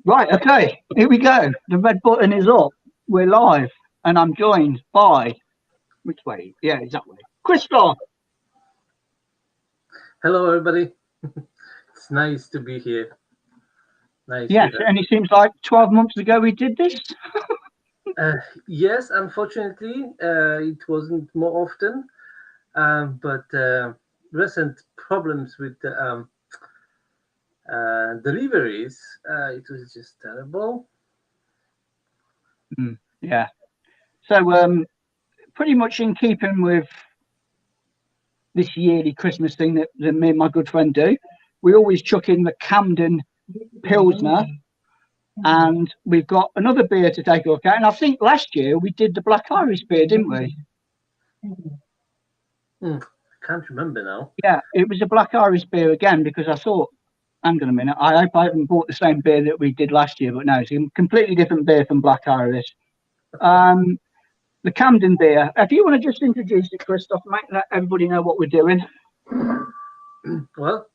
Right, okay, here we go. The red button is up. We're live, and I'm joined by which way? Yeah, exactly. Christoph. Hello, everybody. It's nice to be here. Nice to Yes, and it seems like 12 months ago we did this. uh, yes, unfortunately, it wasn't more often, but recent problems with deliveries, it was just terrible. Yeah. So, pretty much in keeping with this yearly Christmas thing that me and my good friend do, we always chuck in the Camden Pilsner, and we've got another beer to take a look at. And I think last year we did the Black Irish beer, didn't we? I can't remember now. Yeah, it was a Black Irish beer again because I thought, hang on a minute, I hope I haven't bought the same beer that we did last year, but no, it's a completely different beer from Black Irish. Um, the Camden beer. If you want to just introduce it, Christoph, make let everybody know what we're doing. Well,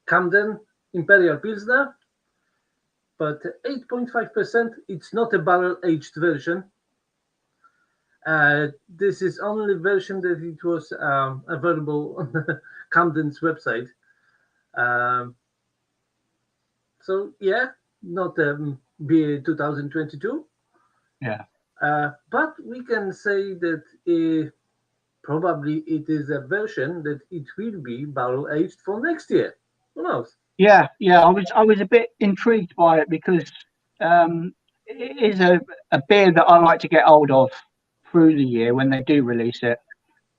Camden Imperial Pilsner, but 8.5%. It's not a barrel-aged version. This is only version that it was available on Camden's website. Um, so yeah, not beer 2022. Yeah. But we can say that probably it is a version that it will be barrel aged for next year. Who knows? Yeah. I was a bit intrigued by it because it is a beer that I like to get hold of through the year when they do release it.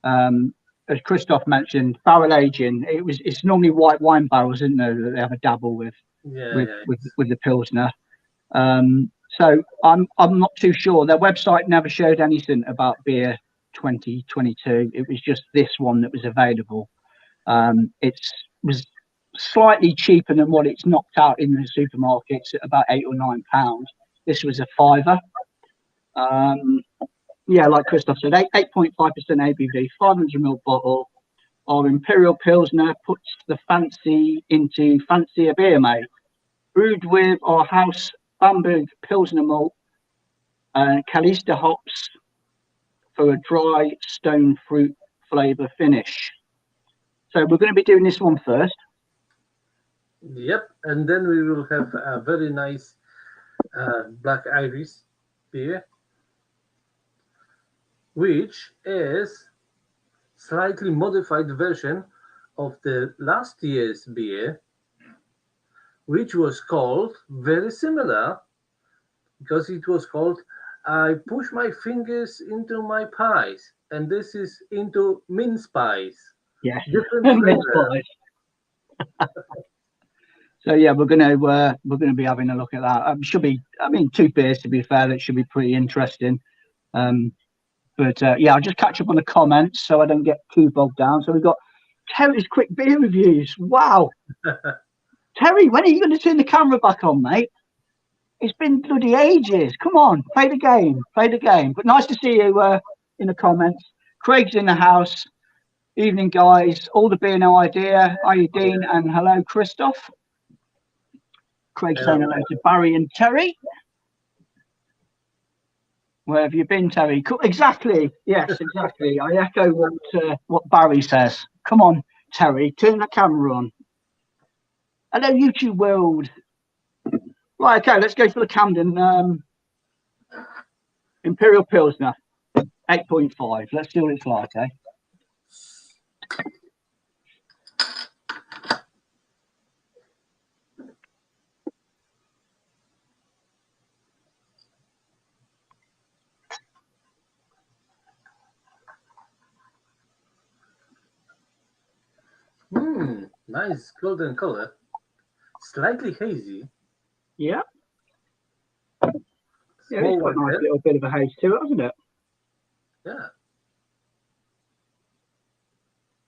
As Christoph mentioned, barrel aging. It's normally white wine barrels, isn't there, that they have a dabble with Yeah, with yeah. with, with the pilsner. So I'm not too sure. Their website never showed anything about beer 2022. It was just this one that was available. It was slightly cheaper than what it's knocked out in the supermarkets at about £8 or £9. This was a fiver. Um, yeah, like Christoph said, 8.5% ABV, 500 ml bottle. Our Imperial Pilsner puts the fancy into fancier beer, mate. Brewed with our house Bamberg Pilsner malt and Calista hops for a dry stone fruit flavour finish. So we're going to be doing this one first. Yep. And then we will have a very nice black Irish beer, which is slightly modified version of the last year's beer, which was called very similar because it was called I push my fingers into my pies, and this is into mince pies. Yes, Different mince flavor. pies. So yeah, we're gonna be having a look at that. Should be, I mean, two beers to be fair. That should be pretty interesting. Um, but yeah, I'll just catch up on the comments so I don't get too bogged down. So we've got Terry's quick beer reviews. Wow, Terry, when are you going to turn the camera back on, mate? It's been bloody ages. Come on, play the game. Play the game. But nice to see you in the comments. Craig's in the house. Evening, guys. All the beer, no idea. Are you, Dean? Yeah. And hello, Christoph. Craig saying Hello. hello to Barry and Terry. Where have you been, Terry? Exactly. Yes, exactly. I echo what Barry says. Come on, Terry, turn the camera on. Hello, YouTube world. Right, okay, let's go for the Camden Imperial Pilsner, 8.5. Let's see what it's like, eh? Nice golden color. Slightly hazy. Yeah, yeah, it's Small got white a nice head. little bit of a haze to it, hasn't it? Yeah.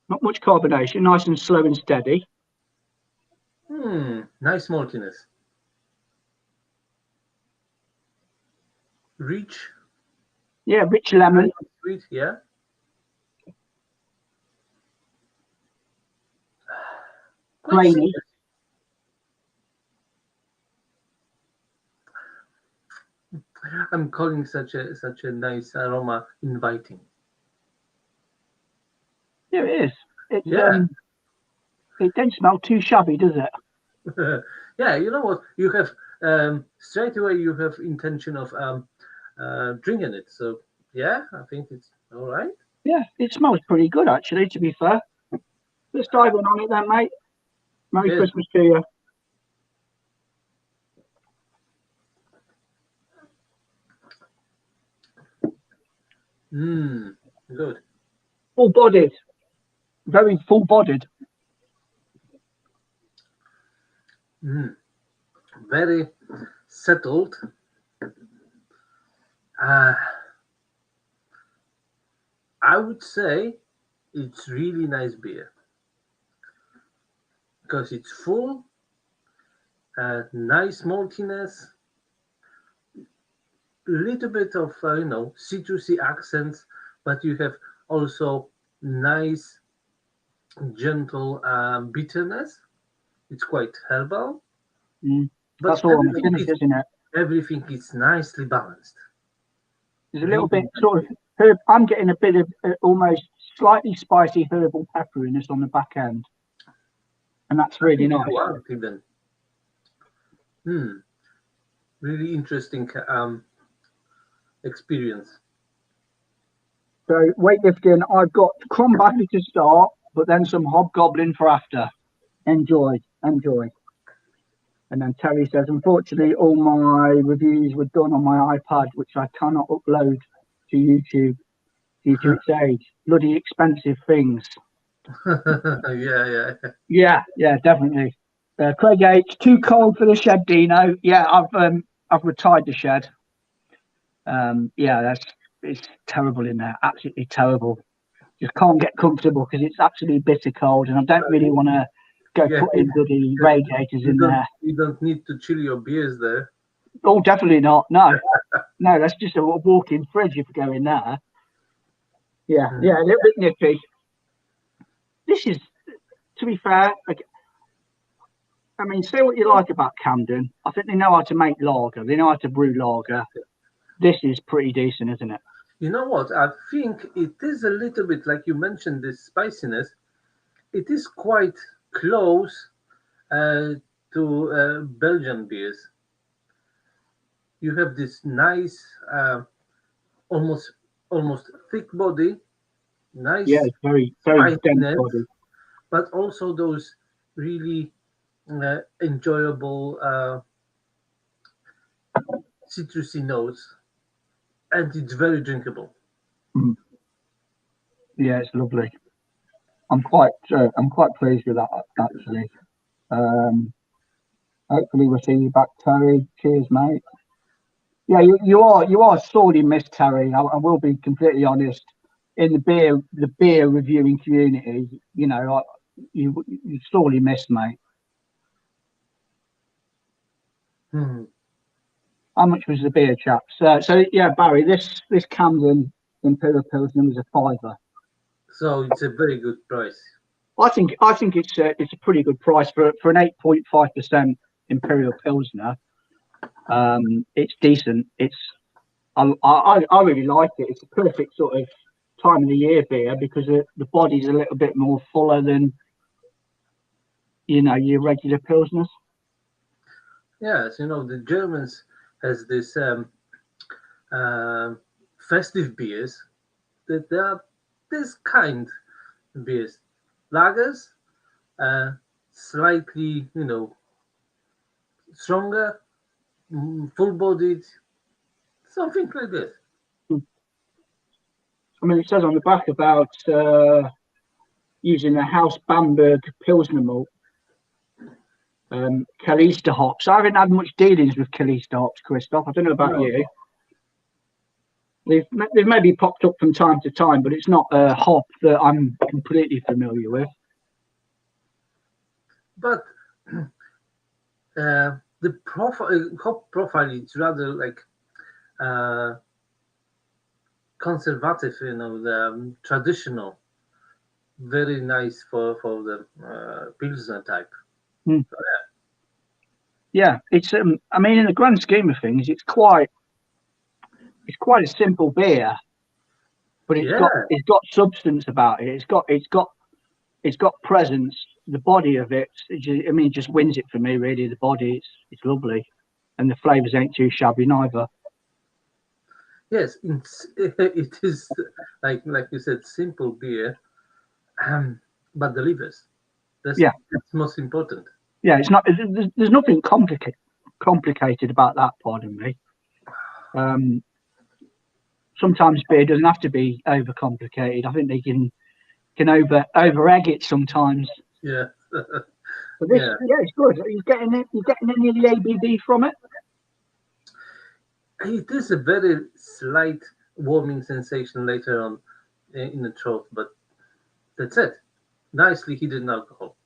Not much carbonation, nice and slow and steady. Nice maltiness. Rich, Yeah, rich lemon, sweet, yeah. Quite grainy. citrus. I'm calling such a nice aroma inviting. Yeah, it is. It's Yeah. it don't smell too shabby, does it? Yeah, you know what? You have straight away you have intention of drinking it. So yeah, I think it's all right. Yeah, it smells pretty good actually. To be fair, let's dive in on it then, mate. Merry Yes. Christmas to you. Good. Full bodied, very full bodied. Very settled. Uh, I would say it's really nice beer because it's full, nice maltiness, little bit of citrusy accents, but you have also nice gentle bitterness. It's quite herbal, Mm. but That's all on the finish, isn't it? everything is nicely balanced. There's a little bit Really sort of herb. I'm getting a bit of almost slightly spicy herbal pepperiness on the back end, and that's I really think nice. you are even. Really interesting experience. So weightlifting, I've got Crumbacker to start, but then some Hobgoblin for after. Enjoy, enjoy. And then Terry says, unfortunately, all my reviews were done on my iPad, which I cannot upload to YouTube due to its age. Bloody expensive things. Yeah. Yeah, definitely. Craig H, too cold for the shed, Dino. Yeah, I've retired the shed. Yeah, it's terrible in there. Absolutely terrible. Just can't get comfortable because it's absolutely bitter cold, and I don't really want to go Yeah, putting bloody radiators in there. you don't need to chill your beers there. Oh, definitely not. No, no, that's just a walk-in fridge if you go in there. Yeah, a little bit nippy. This is, to be fair, like, I mean, say what you like about Camden. I think they know how to make lager. They know how to brew lager. This is pretty decent, isn't it? You know what? I think it is a little bit like you mentioned this spiciness. It is quite close to Belgian beers. You have this nice, almost almost thick body, Yeah, nice it's very, very dense spiciness, body. but also those really enjoyable citrusy notes, and it's very drinkable. Mm. Yeah, it's lovely. I'm quite pleased with that actually. Um, hopefully we'll see you back, Terry. Cheers, mate. Yeah, you are sorely missed, Terry. I will be completely honest. In the beer reviewing community, you sorely missed, mate. Hmm. How much was the beer, chaps? So yeah, Barry, this Camden Imperial Pilsner was a fiver. So it's a very good price. I think it's a pretty good price for an 8.5% Imperial Pilsner. It's decent. I really like it. It's a perfect sort of time of the year beer because the body's a little bit more fuller than your regular pilsners. Yes, the Germans has this uh, festive beers that they are this kind of beers, lagers, uh, slightly stronger, full-bodied, something like this. I mean, it says on the back about using a house Bamberg Pilsner malt, Kalista hops. I haven't had much dealings with Kalista hops, Christoph. I don't know about No, you. They've maybe popped up from time to time, but it's not a hop that I'm completely familiar with. but the profile, hop profile, is rather like uh, conservative, the traditional, very nice for the pilsner type. Hmm. Yeah, it's. I mean, in the grand scheme of things, it's quite. it's quite a simple beer, but it's got substance about it. It's got presence. The body of it, it just wins it for me. Really, the body, it's lovely, and the flavors ain't too shabby neither. Yes, it is like you said, simple beer, but delivers. That's most important. Yeah, it's not. There's nothing complicated about that. Pardon me. Sometimes beer doesn't have to be overcomplicated. I think they can over egg it sometimes. Yeah. But this, it's good. Are you getting any of the ABV from it? It is a very slight warming sensation later on in the throat, but that's it. Nicely hidden alcohol.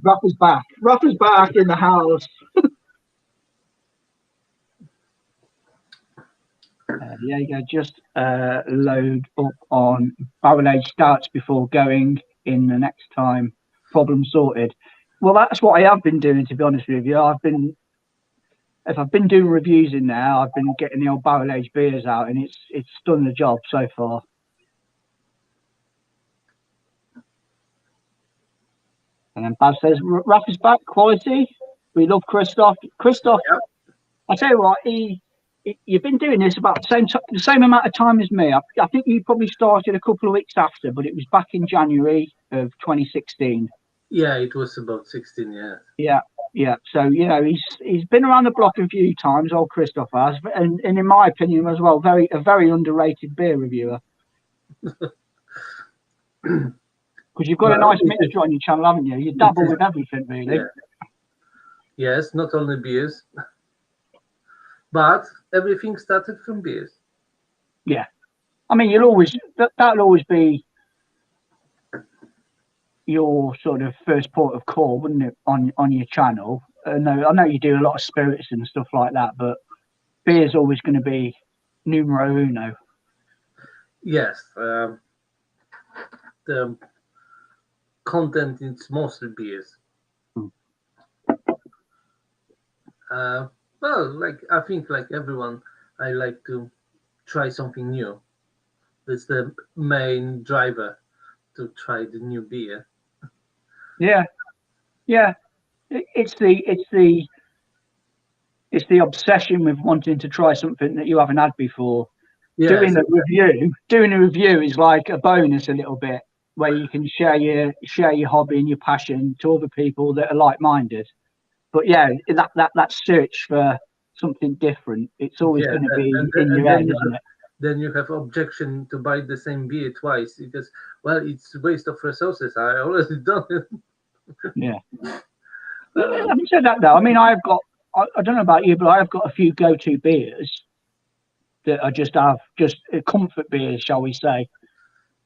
Ruff is back. Ruff is back in the house. There you go. Just load up on barrel aged stouts before going in the next time. Problem sorted. Well, that's what I have been doing, to be honest with you. If I've been doing reviews in there, I've been getting the old barrel aged beers out, and it's done the job so far. And then Baz says, Raph is back, quality. We love Christoph. Christoph, I tell you what, you've been doing this about the same amount of time as me. I think you probably started a couple of weeks after, but it was back in January of 2016. Yeah, it was about 16 years. Yeah. So, he's been around the block a few times, old Christoph has, and in my opinion as well, a very underrated beer reviewer. Because you've got a nice mixture on your channel, haven't you? You dabble with everything, really. Yeah. Yes, not only beers, but everything started from beers. Yeah. I mean, that'll always be your sort of first port of call, wouldn't it, on your channel? I know you do a lot of spirits and stuff like that, but beer's always going to be numero uno. Yes. The content is mostly beers. Well, I think like everyone, I like to try something new. That's the main driver to try the new beer. Yeah. It's the obsession with wanting to try something that you haven't had before. Yes. Doing a review is like a bonus a little bit, where you can share your hobby and your passion to other people that are like-minded. But yeah, that search for something different, it's always going to be in your head, isn't it? Then you have objection to buy the same beer twice because, well, it's a waste of resources. I already done it. Yeah. Having said that, though, I mean, I don't know about you, but I've got a few go-to beers that I just comfort beers, shall we say?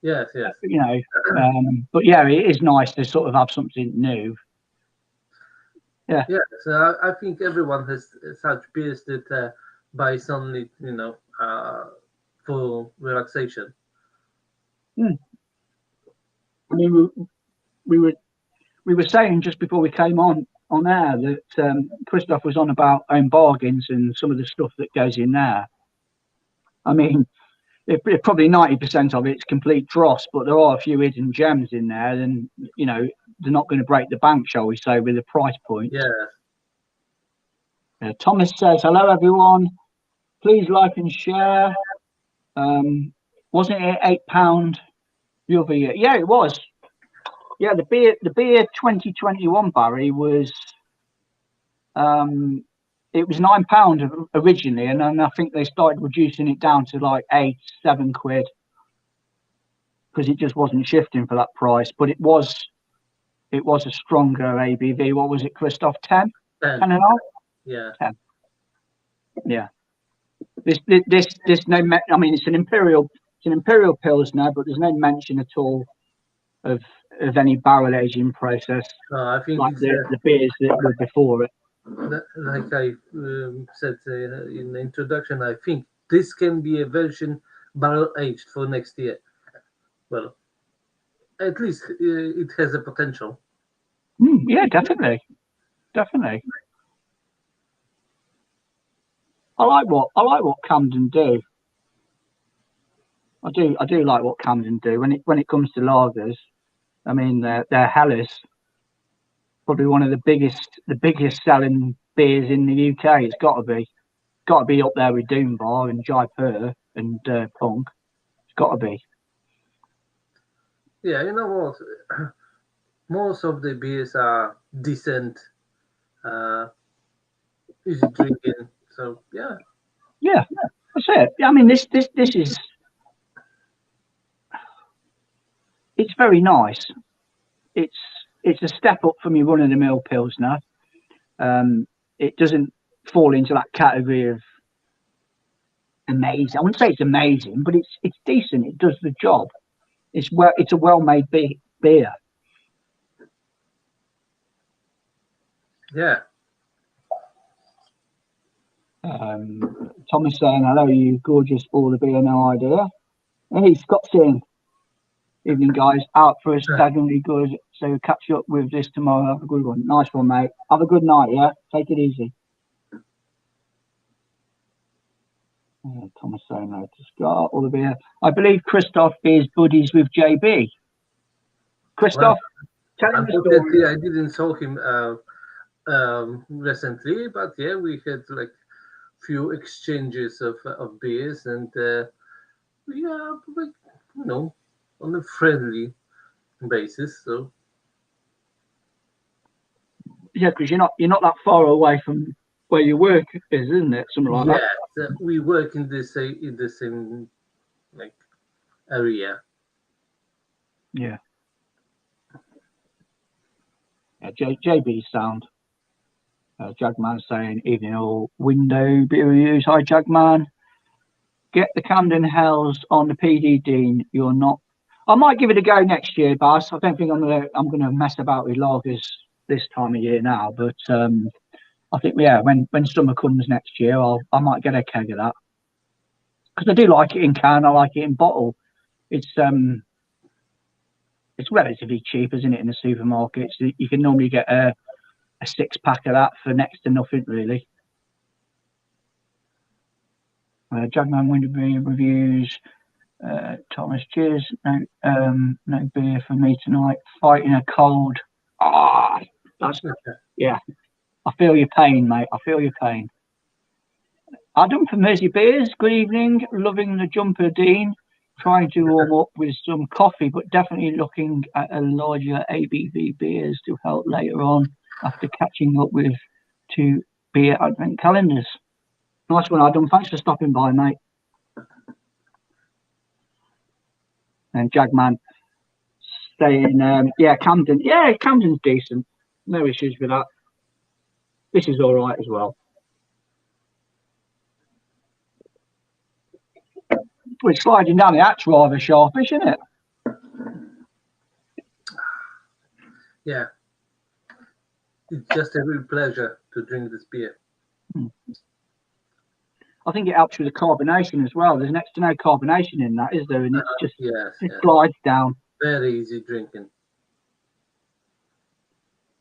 Yes. But yeah, it is nice to sort of have something new. Yeah. Yeah. So I think everyone has such beers that buys only, for relaxation. I mean, we were saying just before we came on air that Christoph was on about own bargains and some of the stuff that goes in there. I mean, probably 90% of it's complete dross, but there are a few hidden gems in there, and they're not going to break the bank, shall we say, with the price point. Yeah. Thomas says, hello everyone, please like and share. Wasn't it £8 the other year? Yeah, it was. Yeah, the beer 2021, Barry, was it was £9 originally, and then I think they started reducing it down to like £8-7 because it just wasn't shifting for that price. But it was a stronger ABV. What was it, Christoph? 10? 10 and a half? Yeah. 10. Yeah. This no. I mean, it's an Imperial Pilsner, but there's no mention at all of any barrel aging process. I think like the beers that were before it. Like I said in the introduction, I think this can be a version barrel aged for next year. Well, at least it has a potential. Yeah, definitely. I like what Camden do. I do like what Camden do when it comes to lagers. I mean, their Hellas probably one of the biggest selling beers in the UK. It's got to be up there with Doom Bar and Jaipur and Punk. It's got to be. Yeah, you know what? Most of the beers are decent, easy drinking. So yeah, Yeah, that's it. I mean, this is it's very nice. It's a step up from your run of the mill pilsner. It doesn't fall into that category of amazing. I wouldn't say it's amazing, but it's decent. It does the job. It's a well made beer. yeah. Thomas saying hello, you gorgeous all the beer, no idea. Hey, Scott's in. Evening, guys. Out for a staggeringly good. So catch you up with this tomorrow. Have a good one. Nice one, mate. Have a good night. Yeah, take it easy. Thomas saying hello to Scott. All the beer. I believe Christoph is buddies with JB. Christoph, tell him the story. I didn't saw him recently, but yeah, we had like few exchanges of beers, and yeah, like, you know, on a friendly basis. So Yeah, because you're not that far away from where your work is, isn't it? Something like that. Yeah, we work in the same like area. Yeah. JB sound. Jagman saying evening all window beer reviews. Hi Jagman. Get the Camden Hells on the PD Dean. You're not. I might give it a go next year, Baz. I don't think I'm gonna mess about with lagers this time of year now, but I think when summer comes next year, I might get a keg of that because I do like it in can. I like it in bottle. It's relatively cheap, isn't it, in the supermarkets? You can normally get a 6-pack of that for next to nothing, really. Jagman window beer reviews. Thomas, cheers. No beer for me tonight. Fighting a cold. That's yeah. I feel your pain, mate. I feel your pain. Adam from Mersey Beers. Good evening. Loving the jumper, Dean. Trying to warm up with some coffee, but definitely looking at a larger ABV beers to help later on after catching up with 2 beer advent calendars. Nice one, Adam. Thanks for stopping by, mate. And Jagman saying, Camden. Yeah, Camden's decent. No issues with that. This is all right as well. We're sliding down the hatch rather sharpish, isn't it? Yeah. It's just a real pleasure to drink this beer. I think it helps with the carbonation as well. There's next to no carbonation in that, is there? And it's just it glides down. Very easy drinking.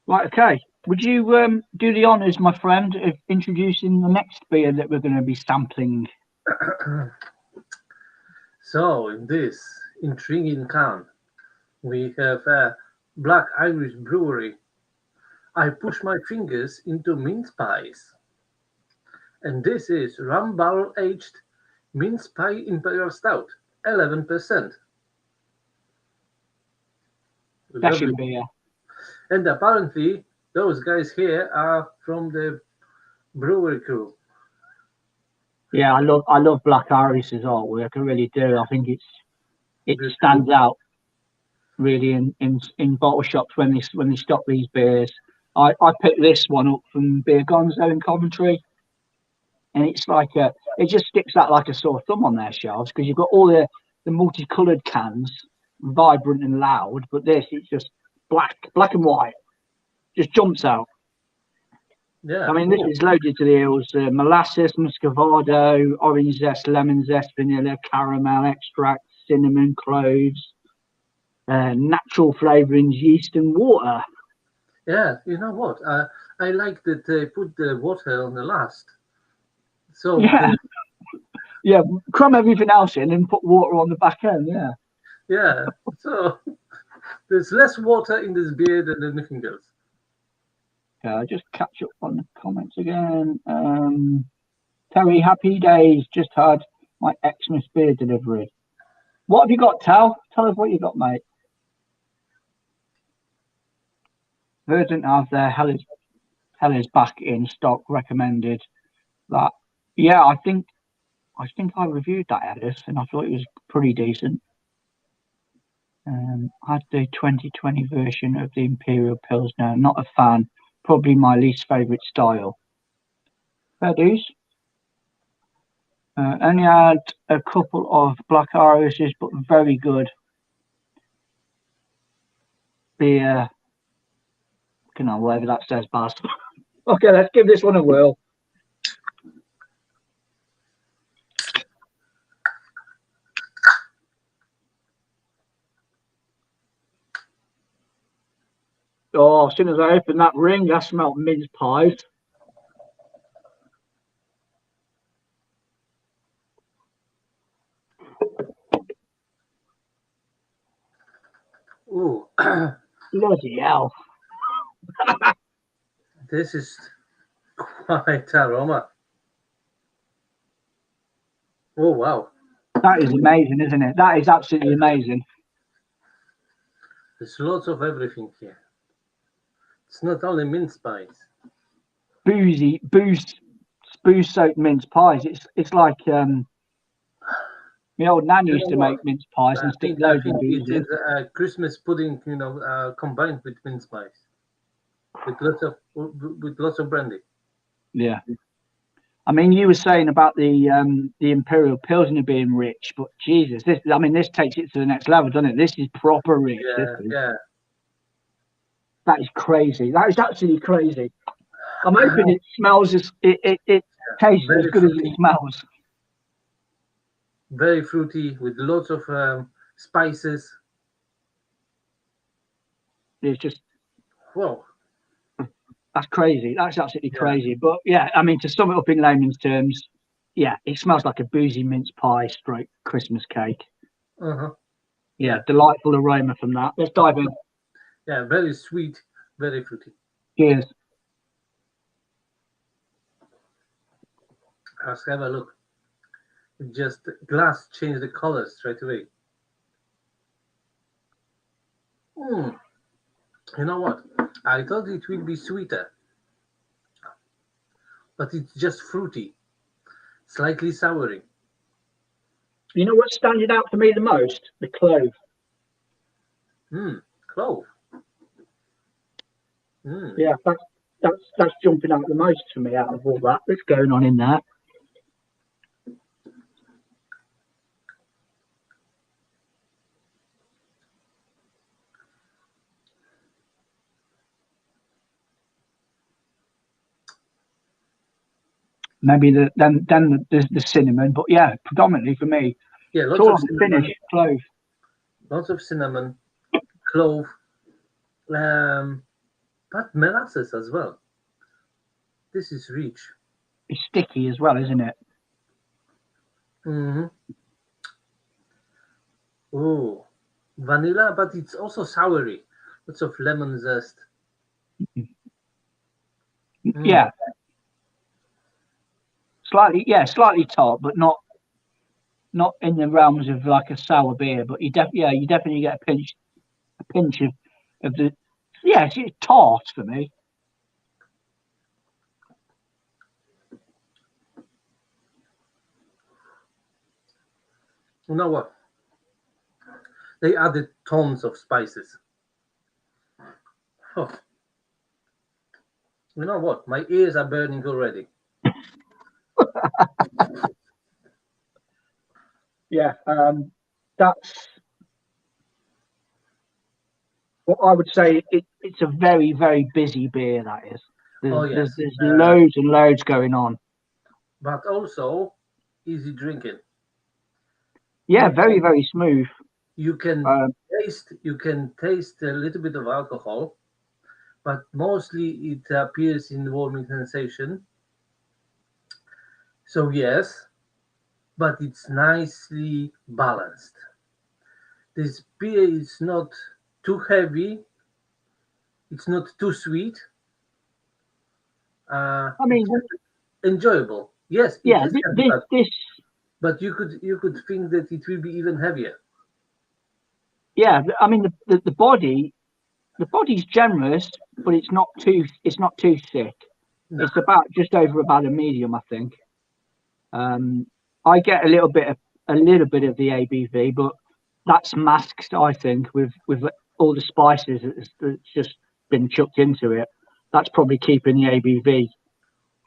Right, okay. Would you do the honours, my friend, of introducing the next beer that we're going to be sampling? So, in this intriguing can, we have a Black Irish Brewery. I push my fingers into mince pies. And this is rum barrel aged mince pie Imperial Stout, 11%. Session beer. And apparently, those guys here are from the brewery crew. Yeah, I love Black Irish's artwork. I really do. I think it stands out really in bottle shops when they stock these beers. I picked this one up from Beer Gonzo in Coventry, and it's like it just sticks out like a sore thumb on their shelves because you've got all the multicoloured cans, vibrant and loud, but this it's just black and white, just jumps out. Yeah, I mean, this is loaded to the hills. Molasses, muscovado, orange zest, lemon zest, vanilla, caramel extract, cinnamon, cloves, natural flavourings, yeast and water. Yeah, you know what? I like that they put the water on the last. So Yeah, yeah. Crumb everything else in and put water on the back end. Yeah. yeah, so there's less water in this beer than anything else. Okay, just catch up on the comments again. Terry, happy days. Just had my Xmas beer delivery. What have you got, Tal? Tell us what you got, mate. Verdant have their Hell is back in stock. Recommended that. Yeah, I think I reviewed that Ellis and I thought it was pretty decent. Had the 2020 version of the Imperial Pilsner. Not a fan. Probably my least favourite style. Fair dues. Only had a couple of Black Irises, but very good beer. Whatever that says, Baz. Okay, let's give this one a whirl. Oh, as soon as I opened that ring, I smelled mince pies. Ooh, Bloody hell. this is quite aroma. Oh wow, That is amazing, isn't it? That is absolutely amazing. there's lots of everything here. It's not only mince pies. Boozy, booze soaked mince pies. It's like my old nan You used know to what? make mince pies and stick I loads of think it booze is in. Christmas pudding, combined with mince pies, with lots of brandy. Yeah. I mean, you were saying about the Imperial Pilsner being rich, but Jesus, this takes it to the next level, doesn't it? This is proper rich. Yeah, yeah. That is crazy. That is absolutely crazy. I'm hoping it smells it tastes as Very good as it fruity, smells. very fruity with lots of spices. It's just Wow. that's crazy. That's absolutely Yeah. crazy. But yeah, I mean, to sum it up in layman's terms, yeah, it smells like a boozy mince pie stroke Christmas cake. Uh-huh. Yeah, delightful aroma from that. Let's dive in. Yeah, very sweet, very fruity. Cheers. Let's have a look. Just glass changed the color straight away. Mm. You know what? I thought it would be sweeter, but it's just fruity, slightly soury. You know what's standing out for me the most? The clove. Clove. Mm. Yeah, that's jumping out the most for me out of all that that's going on in there. Maybe then there's the cinnamon, but yeah, predominantly for me, Yeah, it's lots all of on the finish. cinnamon, Clove. clove, but molasses as well. This is rich. It's sticky as well, isn't it? Mm-hmm. Oh, vanilla, but it's also soury. Lots of lemon zest. Mm. Yeah, slightly tart, but not in the realms of like a sour beer. But you definitely get a pinch of the it's tart for me. You know what? They added tons of spices. Oh, you know what? My ears are burning already. Yeah, that's what I would say. It's a very very busy beer. That is. Oh There's yes, loads and loads going on. but also easy drinking. Yeah, You very very smooth. you can Um, you can taste a little bit of alcohol, but mostly it appears in warming sensation. So yes, but it's nicely balanced. This beer is not too heavy, it's not too sweet. I It's mean, just enjoyable. Yes, it yeah, is heavy, this, but you could think that it will be even heavier. yeah. I mean, the body's generous, but it's not too thick. No. It's about a medium, I think. Um, I get a little bit of the ABV, but that's masked, I think, with all the spices that's just been chucked into it. That's probably keeping the ABV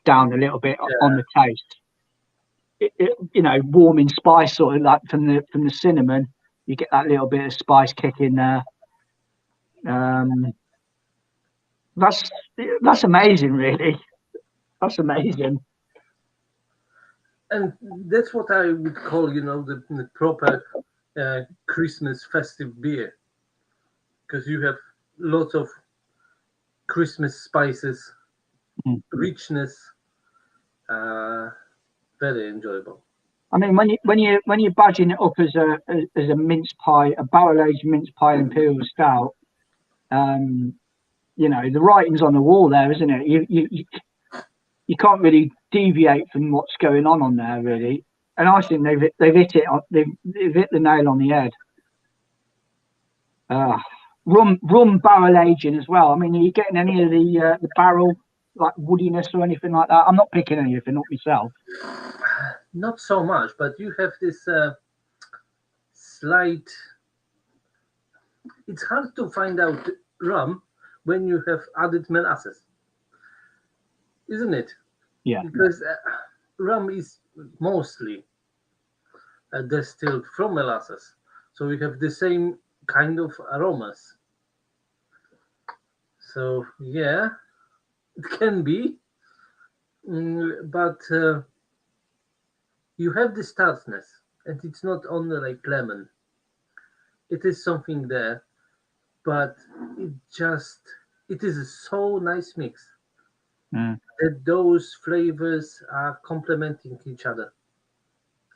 down a little bit on Yeah. the taste. Warming spice sort of like from the cinnamon, you get that little bit of spice kick in there. Um, that's that's amazing, really. That's amazing. And that's what I would call, the proper Christmas festive beer, because you have lots of Christmas spices, Mm. richness, uh, very enjoyable. I mean, when you're badging it up as a mince pie, a barrel aged mince pie imperial stout, um, the writing's on the wall there, isn't it? You can't really deviate from what's going on there, really. And I think they've hit it. They've hit the nail on the head. Uh, rum barrel aging as well. I mean, are you getting any of the barrel like woodiness or anything like that? I'm not picking anything up myself. Not so much, but you have this slight. It's hard to find out rum when you have added molasses, isn't it? Yeah, Because rum is mostly distilled from molasses, so we have the same kind of aromas. So yeah, it can be, but you have this tartness, and it's not only like lemon. It is something there, but it just it is a so nice mix mm, that those flavors are complementing each other,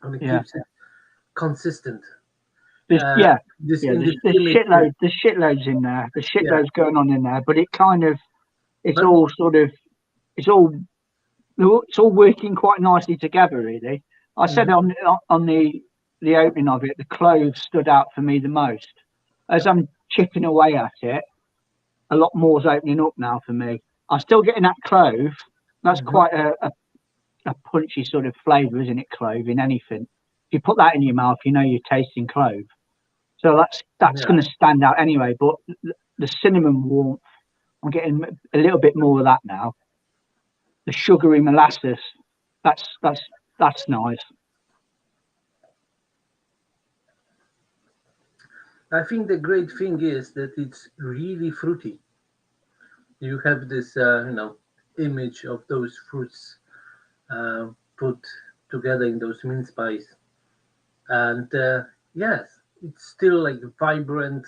and it yeah. keeps it consistent. There's Uh, yeah, this yeah. in this There's image, shitloads in there. There's yeah, shitloads going on in there. But it kind of it's but all sort of it's all it's all working quite nicely together, really. I said mhm, on the opening of it, the cloves stood out for me the most. As I'm chipping away at it, a lot more's opening up now for me. I'm still getting that clove. That's mhm, quite a punchy sort of flavour, isn't it? Clove in anything. If you put that in your mouth, you know you're tasting clove. So that's yeah. going to stand out anyway. But the cinnamon warmth, I'm getting a little bit more of that now. The sugary molasses, that's that's that's nice. I think the great thing is that it's really fruity. You have this, image of those fruits uh, put together in those mince pies, and yes, it's still like vibrant.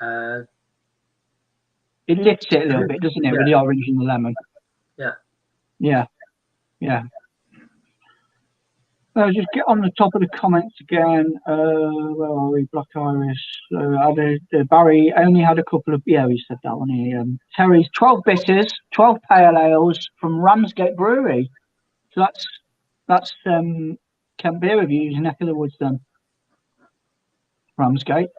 Uh, It lifts it a little bit, doesn't it, with yeah, the orange and the lemon? yeah. Yeah, yeah. Just get on the top of the comments again. Where are we? Black Iris. Barry only had a couple of. Yeah, we said that one here. Terry's 12 bitters, 12 pale ales from Ramsgate Brewery. So that's Kent Beer Reviews, neck of the woods then. Ramsgate.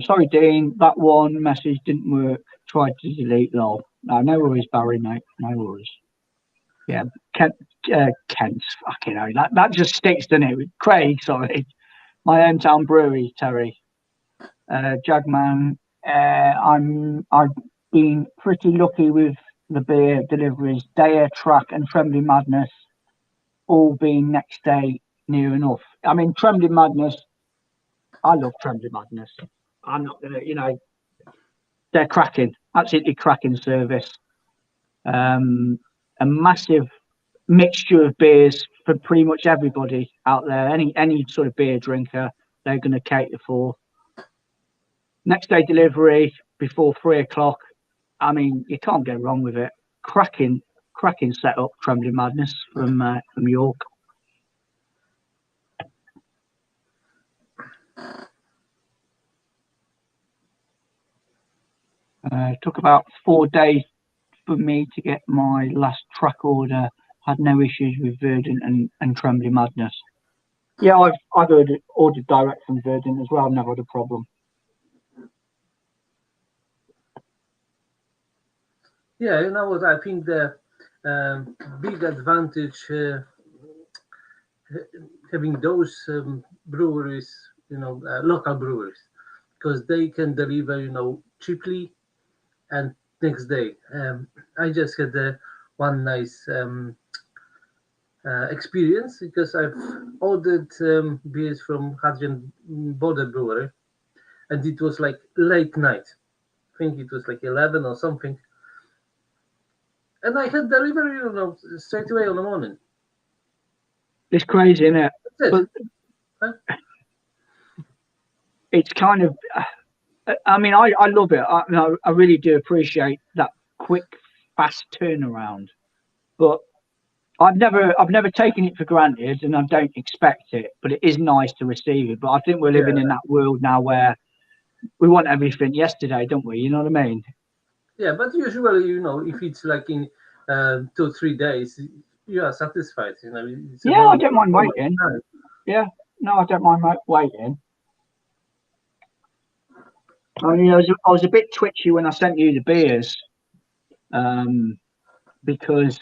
Sorry, Dean, that one message didn't work. Tried to delete lol. No worries, Barry, mate. No worries. Yeah, Kent, Kent's fucking hell. That just sticks, doesn't it? Craig, sorry. My hometown brewery, Terry. Jagman. I've been pretty lucky with the beer deliveries. Dare Track and Trembling Madness all being next day near enough. I mean, Trembling Madness. I love Trembling Madness. I'm not gonna, they're cracking, absolutely cracking service. Um, a massive mixture of beers for pretty much everybody out there. Any sort of beer drinker, they're going to cater for. Next day delivery before 3 o'clock. I mean, you can't go wrong with it. Cracking setup, Trembling Madness from York. Took about 4 days for me to get my last track order. Had no issues with Verdant and Trembling Madness. Yeah, I've ordered direct from Verdant as well. Never had a problem. Yeah, you know what? I think the big advantage having those breweries, local breweries, because they can deliver, cheaply and next day. I just had one nice experience because I've ordered beers from Hadrian Border Brewery, and it was like late night. I think it was like 11 or something. And I had delivery, straight away on the morning. It's crazy, isn't it? That's it. But it's kind of, I mean, I love it. I really do appreciate that quick, fast turnaround. But I've never taken it for granted, and I don't expect it. But it is nice to receive it. But I think we're living in that world now where we want everything yesterday, don't we? You know what I mean? Yeah, but usually, if it's like in 2-3 days, you are satisfied. Yeah, I don't mind waiting. Yeah, no, I don't mind waiting. I mean, I was a bit twitchy when I sent you the beers, because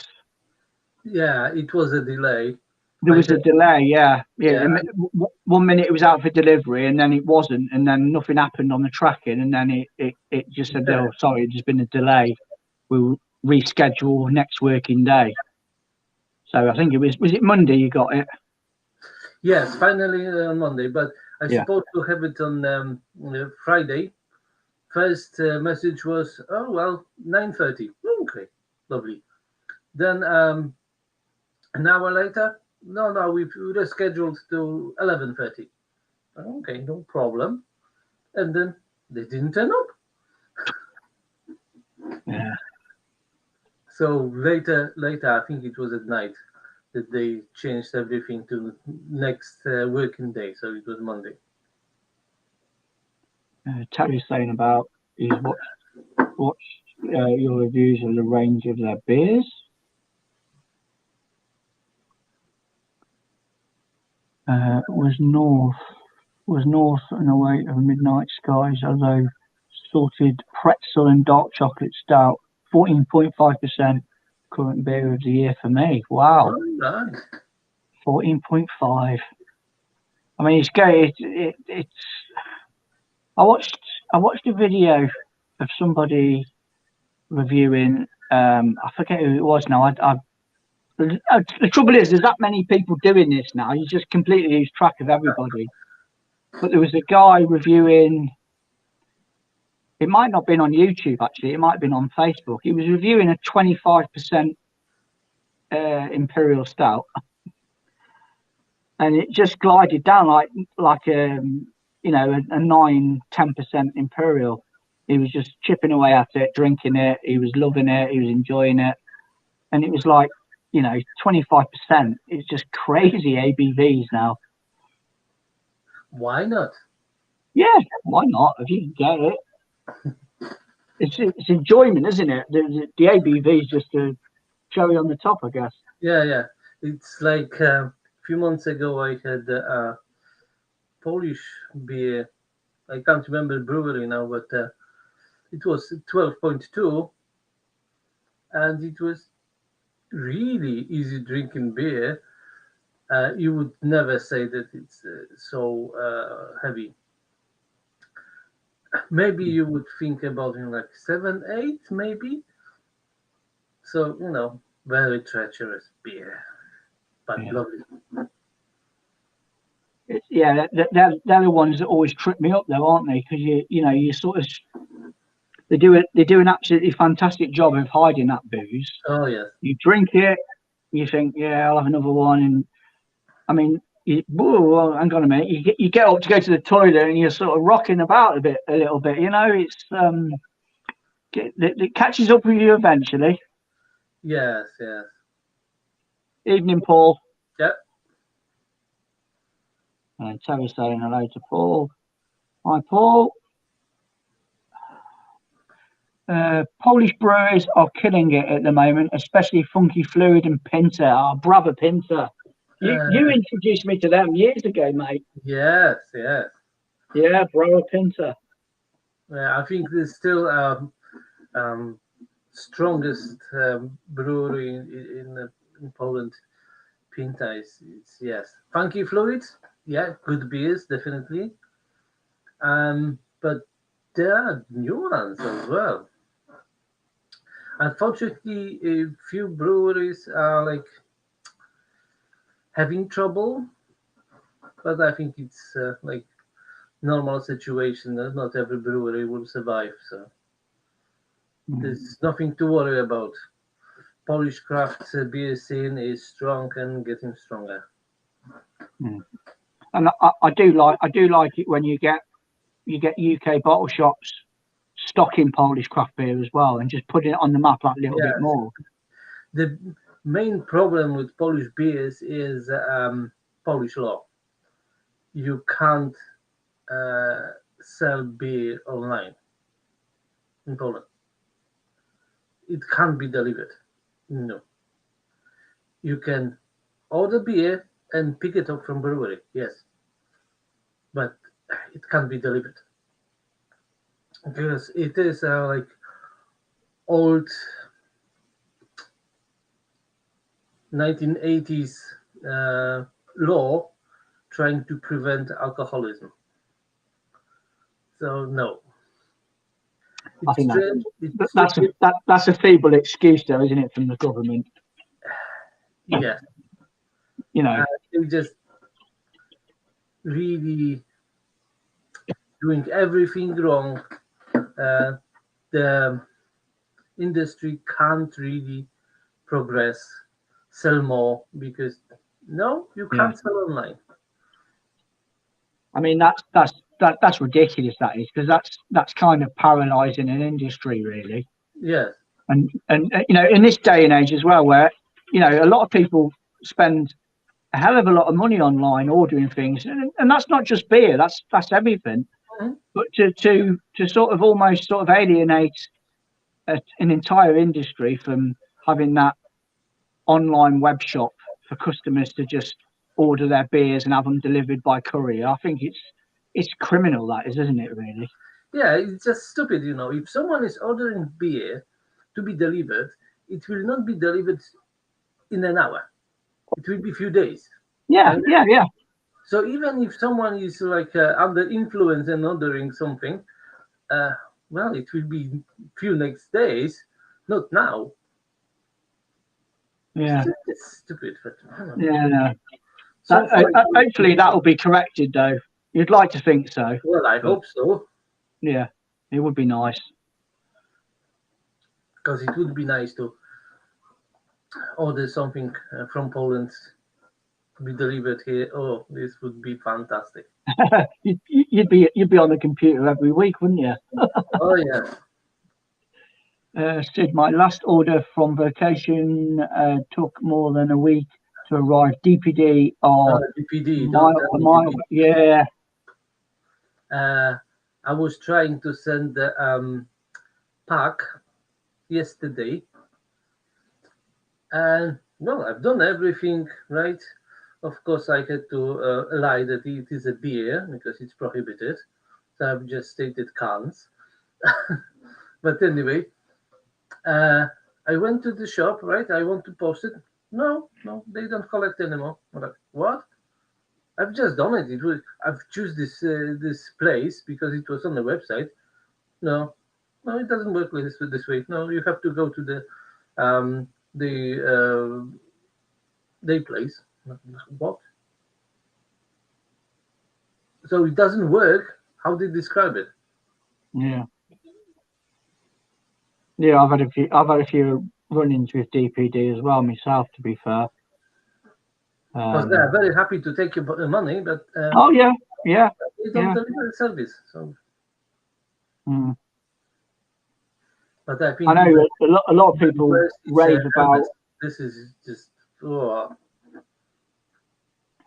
it was a delay. there was a delay. Yeah. 1 minute it was out for delivery, and then it wasn't, and then nothing happened on the tracking, and then it just said, "Oh, sorry, there's been a delay. We'll reschedule next working day." So I think it was it Monday you got it? Yes, finally on Monday, but I supposed to have it on Friday. First message was, 9:30. Okay, lovely. Then an hour later, no, we've rescheduled to 11:30. Okay, no problem. And then they didn't turn up. Yeah. So later, I think it was at night that they changed everything to next working day. So it was Monday. Terry's saying about he's watched your reviews of the range of their beers. Was north and away of Midnight Skies, although sorted pretzel and dark chocolate stout, 14.5% current beer of the year for me. Wow. 14.5. I mean, it's great. It's. I watched a video of somebody reviewing. I forget who it was now. The trouble is, there's that many people doing this now. You just completely lose track of everybody. But there was a guy reviewing. It might not have been on YouTube actually. It might have been on Facebook. He was reviewing a 25% Imperial Stout, and it just glided down like a 9-10% Imperial. He was just chipping away at it, drinking it. He was loving it. He was enjoying it, and it was like 25%. It's just crazy ABVs now. Why not? Yeah, why not? If you can get it, it's enjoyment, isn't it? The ABV is just a cherry on the top, I guess. Yeah. It's like a few months ago I had a Polish beer. I can't remember the brewery now, but it was 12.2, and it was really easy drinking beer. You would never say that it's so heavy. Maybe you would think about like 7, 8, maybe. So very treacherous beer, but lovely. Yeah, they're the ones that always trip me up, though, aren't they? Because you sort of they do an absolutely fantastic job of hiding that booze. Oh yes. You drink it, you think, yeah, I'll have another one, and I mean, hang on a minute, you get up to go to the toilet, and you're sort of rocking about a little bit. It's It catches up with you eventually. Yes, yes. Evening, Paul. Yep. And Terry's saying hello to Paul. Hi, Paul. Polish breweries are killing it at the moment, especially Funky Fluid and Pinter. Our brother Pinter. You introduced me to them years ago, mate. Yes, yes. Yeah, brother Pinter. Yeah, I think there's still strongest brewery in Poland. Pinta is yes. Funky Fluids, yeah, good beers definitely. But there are new ones as well. Unfortunately, a few breweries are like having trouble, but I think it's like normal situation. Not every brewery will survive, so there's nothing to worry about. Polish craft beer scene is strong and getting stronger. And I do like it when you get UK bottle shops stocking Polish craft beer as well, and just putting it on the map that little bit Yes. more. The main problem with Polish beers is Polish law. You can't sell beer online in Poland. It can't be delivered. No. You can order beer and pick it up from brewery, yes, but it can't be delivered because it is like old 1980s law trying to prevent alcoholism. So no. I think that's a feeble excuse, though, isn't it, from the government? Yes. You know, they just really doing everything wrong. The industry can't really progress, sell more because no, you can't sell online. I mean that's ridiculous. That is, because that's kind of paralysing an industry, really. Yes. And you know, in this day and age as well, where you know a lot of people spend a hell of a lot of money online ordering things, and that's not just beer. That's everything. Mm-hmm. But to sort of almost sort of alienate an entire industry from having that online web shop for customers to just order their beers and have them delivered by courier, I think it's criminal, that is, isn't it, really? Yeah, it's just stupid, you know. If someone is ordering beer to be delivered, it will not be delivered in an hour. It will be a few days. Yeah. So even if someone is like under influence and ordering something, well, it will be few next days, not now. Yeah. It's stupid. But I don't know. Yeah, no. Hopefully that will be corrected, though. You'd like to think so. Well, I hope so. Yeah, it would be nice. Because it would be nice to order something from Poland to be delivered here. Oh, this would be fantastic. you'd be on the computer every week, wouldn't you? Oh yeah. Sid, my last order from vacation took more than a week to arrive. DPD or DPD. mile, yeah. I was trying to send the pack yesterday, and well, I've done everything right. Of course, I had to lie that it is a beer because it's prohibited. So I've just stated cans. But anyway, I went to the shop, right? I want to post it. No, they don't collect anymore. I'm like, what? I've just done it. I've choose this place because it was on the website. No, it doesn't work this way. No, you have to go to the place. What? So it doesn't work. How do you describe it? Yeah. Yeah, I've had a few run-ins with DPD as well myself, to be fair. Because they're very happy to take your money, but oh yeah, they don't deliver the service. So But I I think know even a lot of even people worse, it's rave about Hermes. This is just oh,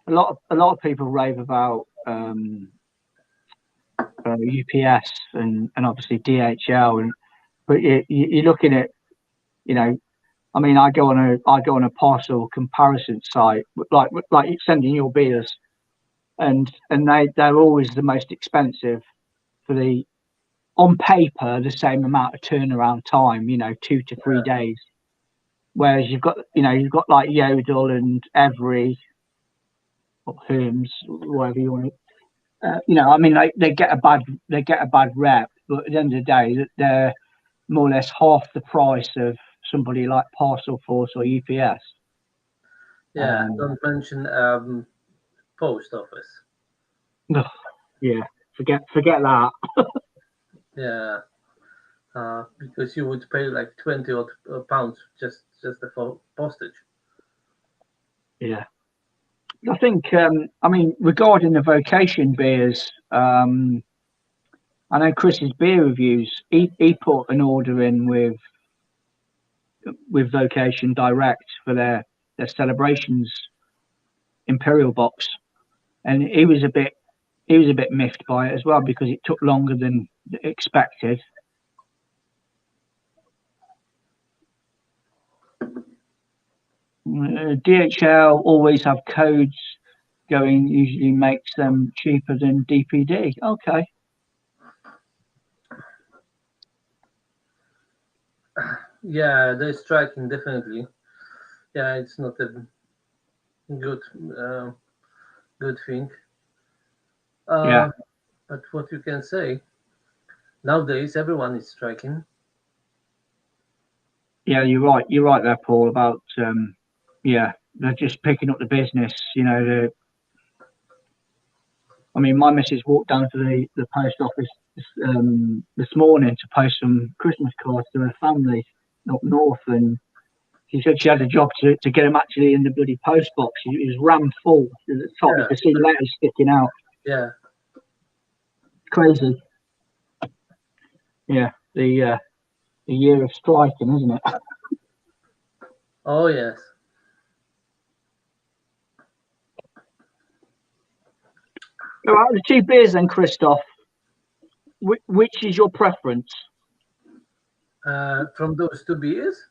a lot of people rave about UPS and obviously DHL, and but you're looking at, you know, I mean, I go on a parcel comparison site, like sending your beers, and they're always the most expensive for the, on paper, the same amount of turnaround time, 2 to 3 days. Whereas you've got like Yodel and Every or Herms, whatever you want to, I mean, they get a bad rep, but at the end of the day, they're more or less half the price of somebody like Parcel Force or UPS. yeah. Don't mention post office. Yeah, forget that. Yeah, because you would pay like 20 odd pounds just for postage. Yeah, I think. I mean, regarding the Vocation beers, I know Chris's beer reviews. He put an order in with Vocation Direct for their celebrations Imperial box, and he was a bit miffed by it as well because it took longer than expected. DHL always have codes going, usually makes them cheaper than DPD. Okay. Yeah, they're striking definitely. Yeah, it's not a good uh, good thing. Yeah. But what you can say nowadays, everyone is striking. Yeah, you're right. You're right there, Paul, about yeah, they're just picking up the business. I mean, my missus walked down to the post office this morning to post some Christmas cards to her family up north, and she said she had a job to get them actually in the bloody post box. It was rammed full at the top. You Yeah, could see letters sticking out. yeah. Crazy. Yeah, the year of striking, isn't it? Oh yes. All right, the two beers then, Christoph. Which is your preference? From those two beers,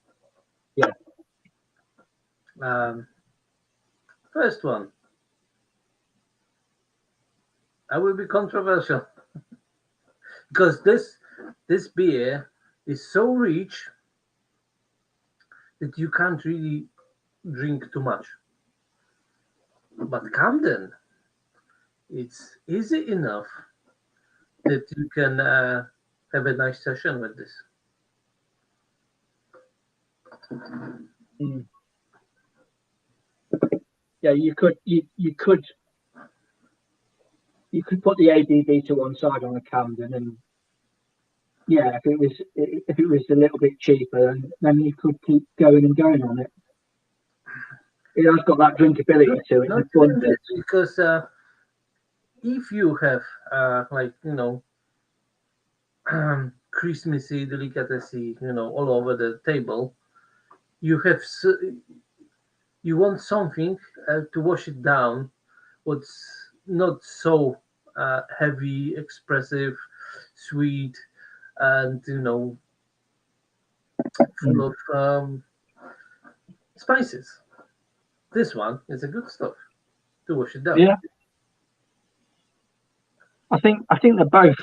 Yeah. um, first one, I will be controversial because this beer is so rich that you can't really drink too much. But Camden, it's easy enough that you can have a nice session with this. Mm. Yeah, you could put the ABV to one side on a Camden, and yeah, if it was a little bit cheaper, then you could keep going and going on it. It has got that drinkability Not, to it, not and even this, abundance. because if you have like Christmassy delicacy, all over the table, you have you want something to wash it down. What's not so heavy, expressive, sweet, and full Mm. of spices. This one is a good stuff to wash it down. Yeah, I think they're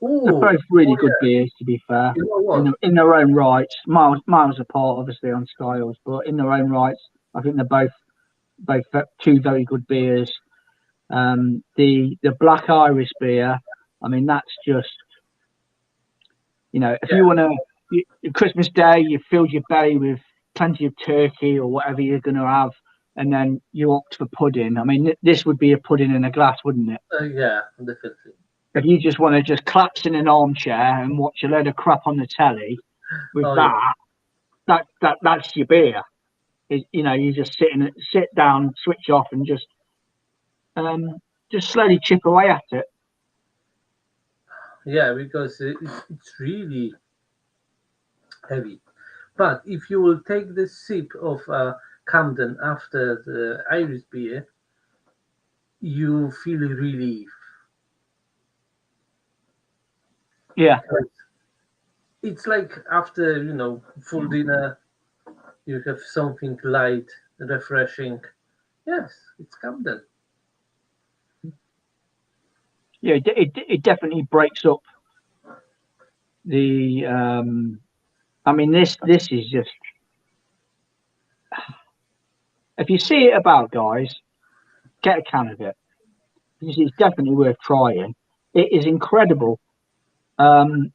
Oh, both really oh good yeah. beers. To be fair, You know what? in their own rights, miles apart, obviously on styles, but in their own rights, I think they're both two very good beers. The Black Irish beer, I mean, that's just, if you Yeah, want to, Christmas Day, you filled your belly with plenty of turkey or whatever you're going to have, and then you opt for pudding. I mean, this would be a pudding in a glass, wouldn't it? yeah, definitely. If you just want to just collapse in an armchair and watch a load of crap on the telly with Oh yeah, that's your beer. You just sit down, switch off, and um, just slowly chip away at it. yeah, because it's really. heavy. But if you will take the sip of Camden after the Irish beer, you feel relief. Yeah, It's like after full dinner, you have something light, refreshing. Yes, it's Camden. yeah. It definitely breaks up the. I mean, this is just. If you see it about, guys, get a can of it because it's definitely worth trying. It is incredible. Um,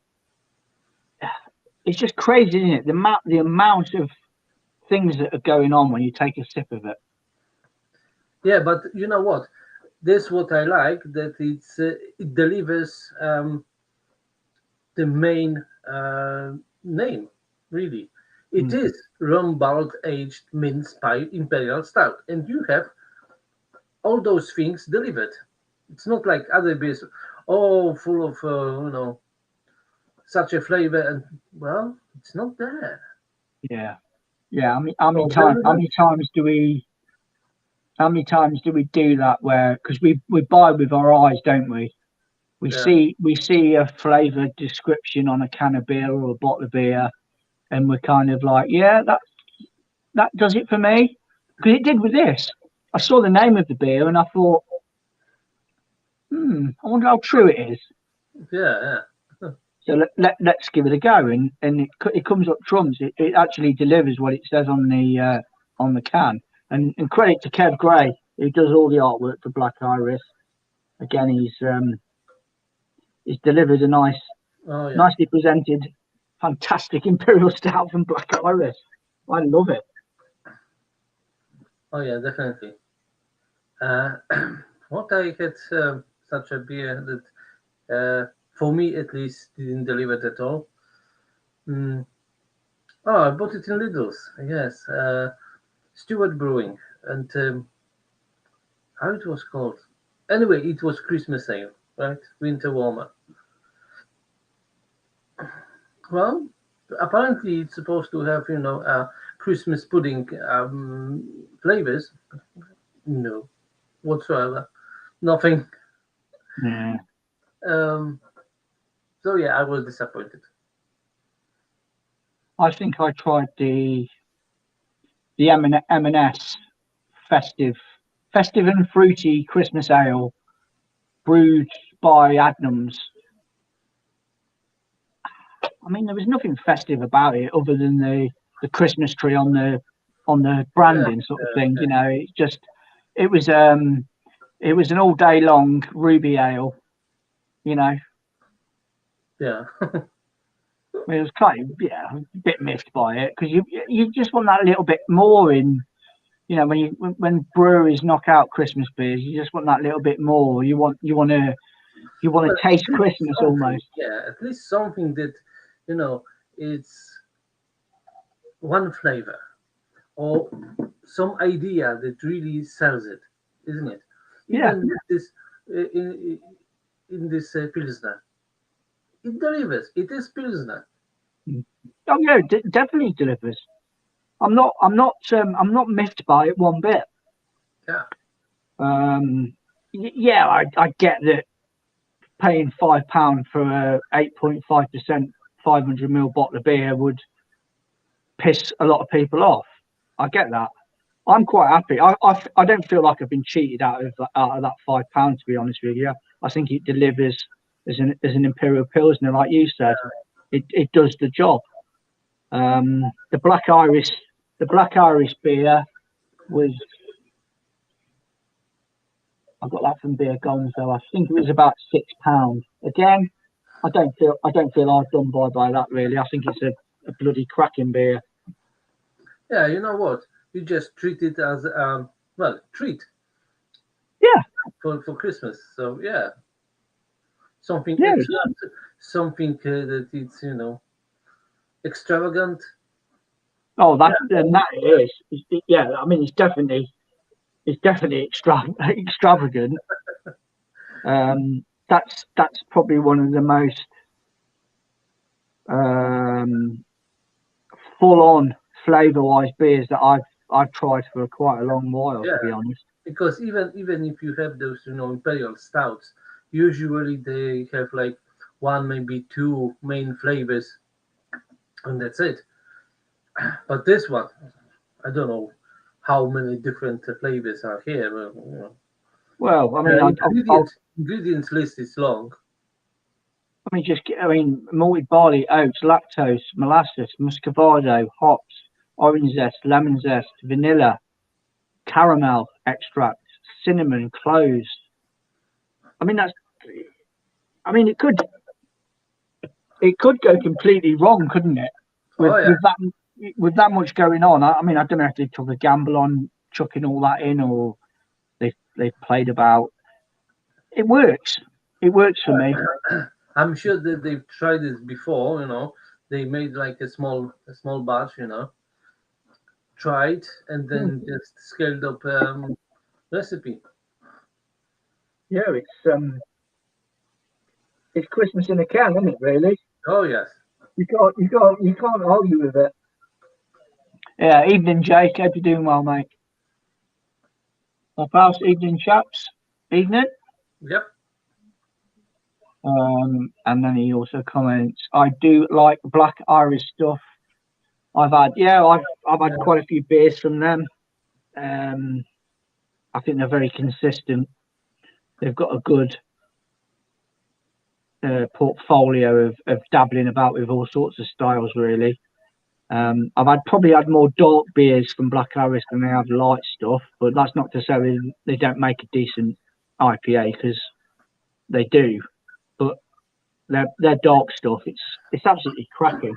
it's just crazy, isn't it? The amount of things that are going on when you take a sip of it. Yeah, but you know what? This what I like that it delivers the main name. Really, it Mm. is rum barrel aged mince pie imperial stout, and you have all those things delivered. It's not like other beers, oh, full of such a flavor, and well, it's not there. Yeah, yeah. I mean, how many So times? How delivered, many times do we? How many times do we do that? Where because we buy with our eyes, don't we? yeah, We see a flavour description on a can of beer or a bottle of beer, and we're kind of like, yeah, that does it for me. Because it did with this. I saw the name of the beer and I thought, I wonder how true it is. yeah, yeah. So let's give it a go, and it comes up trumps. It actually delivers what it says on the can. And credit to Kev Gray, who does all the artwork for Black Iris. Again, he's delivered a Oh yeah, nicely presented, fantastic Imperial Stout from Black Iris. I love it. oh yeah, definitely. Uh, what I had such a beer that, for me at least, didn't deliver at all. Mm. Oh, I bought it in Lidl's. Yes, Stewart Brewing, and how it was called? Anyway, it was Christmas ale, right? Winter warmer. Well, apparently it's supposed to have Christmas pudding flavors. No, whatsoever, nothing. Yeah, Um, so yeah, I was disappointed. I think I tried the M&S festive festive and fruity Christmas ale brewed by Adnams. I mean, there was nothing festive about it other than the Christmas tree on the Yeah, branding sort of thing. yeah, You know, it's just it was um it was an all day long ruby ale. You know, yeah. it was kind of a bit miffed by it because you just want that little bit more in. You know, when breweries knock out Christmas beers, you just want that little bit more. You want Well, to taste at least Christmas something, almost. yeah, at least something that you know it's one flavor or some idea that really sells it, isn't it? Yeah. Even with this in this pilsner, it delivers. It is pilsner. Oh yeah, definitely delivers. I'm not miffed by it one bit. Yeah, Um, yeah, I get that paying £5 for a 8.5% 500 ml bottle of beer would piss a lot of people off. I get that. I'm quite happy. I don't feel like I've been cheated out of that £5 to be honest with you. I think it delivers as an Imperial Pilsner, like you said. It does the job. The Black Irish beer was I got that from Beer Gonzo. I think it was about £6. Again, I don't feel hard done by that really. I think it's a bloody cracking beer. yeah. You know what? You just treat it as well treat Yeah, for Christmas. So yeah, something yeah. extra, something that it's extravagant. Oh, Yeah, that it is. Yeah, I mean it's definitely extravagant. That's probably one of the most um full-on flavour-wise beers that I've tried for quite a long while, Yeah, to be honest. because even if you have those, imperial stouts, usually they have like one, maybe two main flavors, and that's it. But this one, I don't know how many different flavors are here. Well, I mean, Ingredients list is long. I mean, malted barley, oats, lactose, molasses, muscovado, hops, orange zest, lemon zest, vanilla, caramel extract, cinnamon, cloves. I mean, it could go completely wrong, couldn't it? With Oh yeah, with that much going on. I mean, I don't know if they took a gamble on chucking all that in, or they've played about. It works. It works for me. I'm sure that they've tried this before. They made like a small batch. Tried and Hmm. then just scaled up recipe. Yeah, it's Christmas in a can, isn't it? Really, Oh yes, you can't argue with it. Yeah, evening, Jake. Hope you're doing well, mate. Pals, evening, chaps. Evening. yep, And then he also comments, I do like Black Irish stuff. I've had quite a few beers from them. Um, I think they're very consistent. They've got a good portfolio of dabbling about with all sorts of styles, really. I've probably had more dark beers from Black Irish than I have light stuff, but that's not to say they don't make a decent IPA, because they do. But their dark stuff, it's absolutely cracking.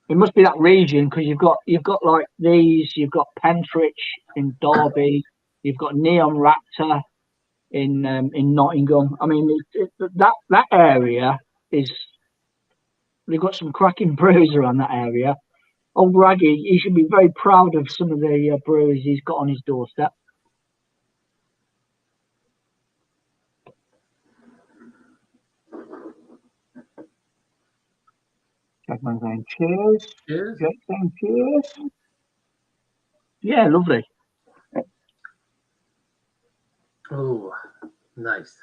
It must be that region, because you've got like these, you've got Pentridge in Derby, you've got Neon Raptor in Nottingham. I mean, that area is they've got some cracking brews around that area. Old Raggy, he should be very proud of some of the breweries he's got on his doorstep. Jackman saying cheers. cheers. Jack saying cheers. Yeah, lovely. Oh, nice.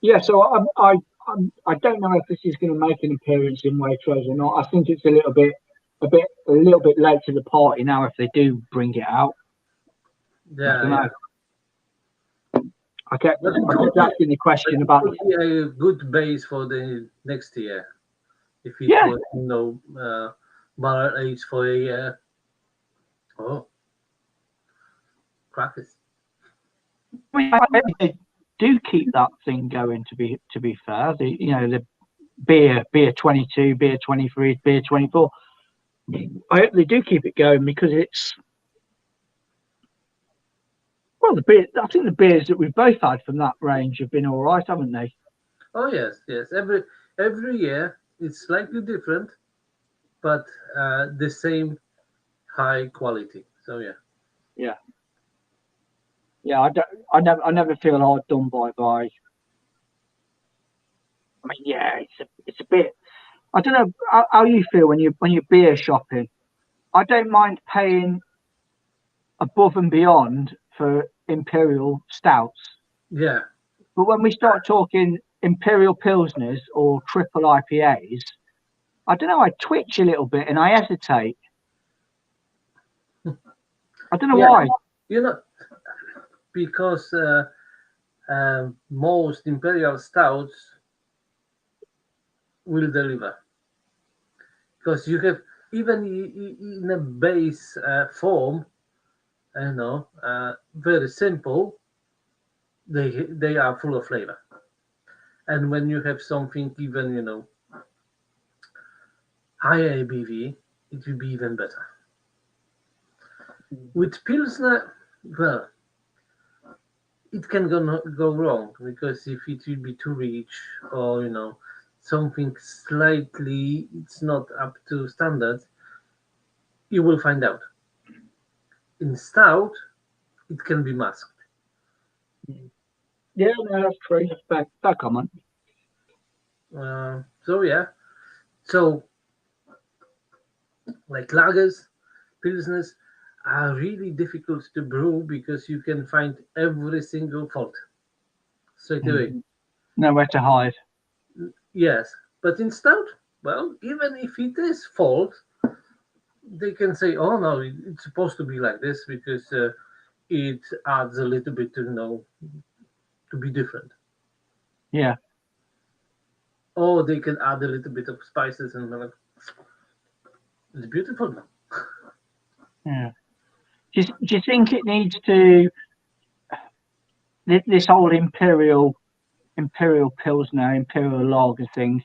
Yeah, so I don't know if this is going to make an appearance in Waitrose or not. I think it's a little bit late to the party now if they do bring it out. I Yeah, don't yeah. know. I kept But it could asking the but question it about. could be a good base for the next year if it Yeah, was, barrel aged for a year. Oh, crackers. I mean, they do keep that thing going. To be fair, the beer 22, beer 23, beer 24. I hope they do keep it going, because it's well, the beer. I think the beers that we've both had from that range have been all right, haven't they? Oh yes, yes. Every year it's slightly different, but the same high quality. So yeah. Yeah, yeah. I never feel hard done by. I mean, yeah, it's a bit. I don't know how you feel when you're beer shopping. I don't mind paying above and beyond for Imperial stouts, Yeah. but when we start talking Imperial Pilsners or triple IPAs, I don't know. I twitch a little bit and I hesitate. I don't know Yeah. why. You know, because most imperial stouts will deliver. Because you have even in a base form, very simple. They are full of flavor, and when you have something even higher ABV, it will be even better. With pilsner, well, it can go wrong, because if it will be too rich, or something slightly it's not up to standard, you will find out. In stout, it can be masked. Yeah, no, that's true. Fair comment. So yeah, so like lagers, pilsners are really difficult to brew because you can find every single fault straight away. Mm. Nowhere to hide. Yes, but in stout, well, even if it is fault, they can say, "Oh no, it's supposed to be like this because it adds a little bit to to be different." Yeah, Or they can add a little bit of spices and like, it's beautiful. yeah. Do you think it needs to this whole imperial pilsner, imperial lager thing?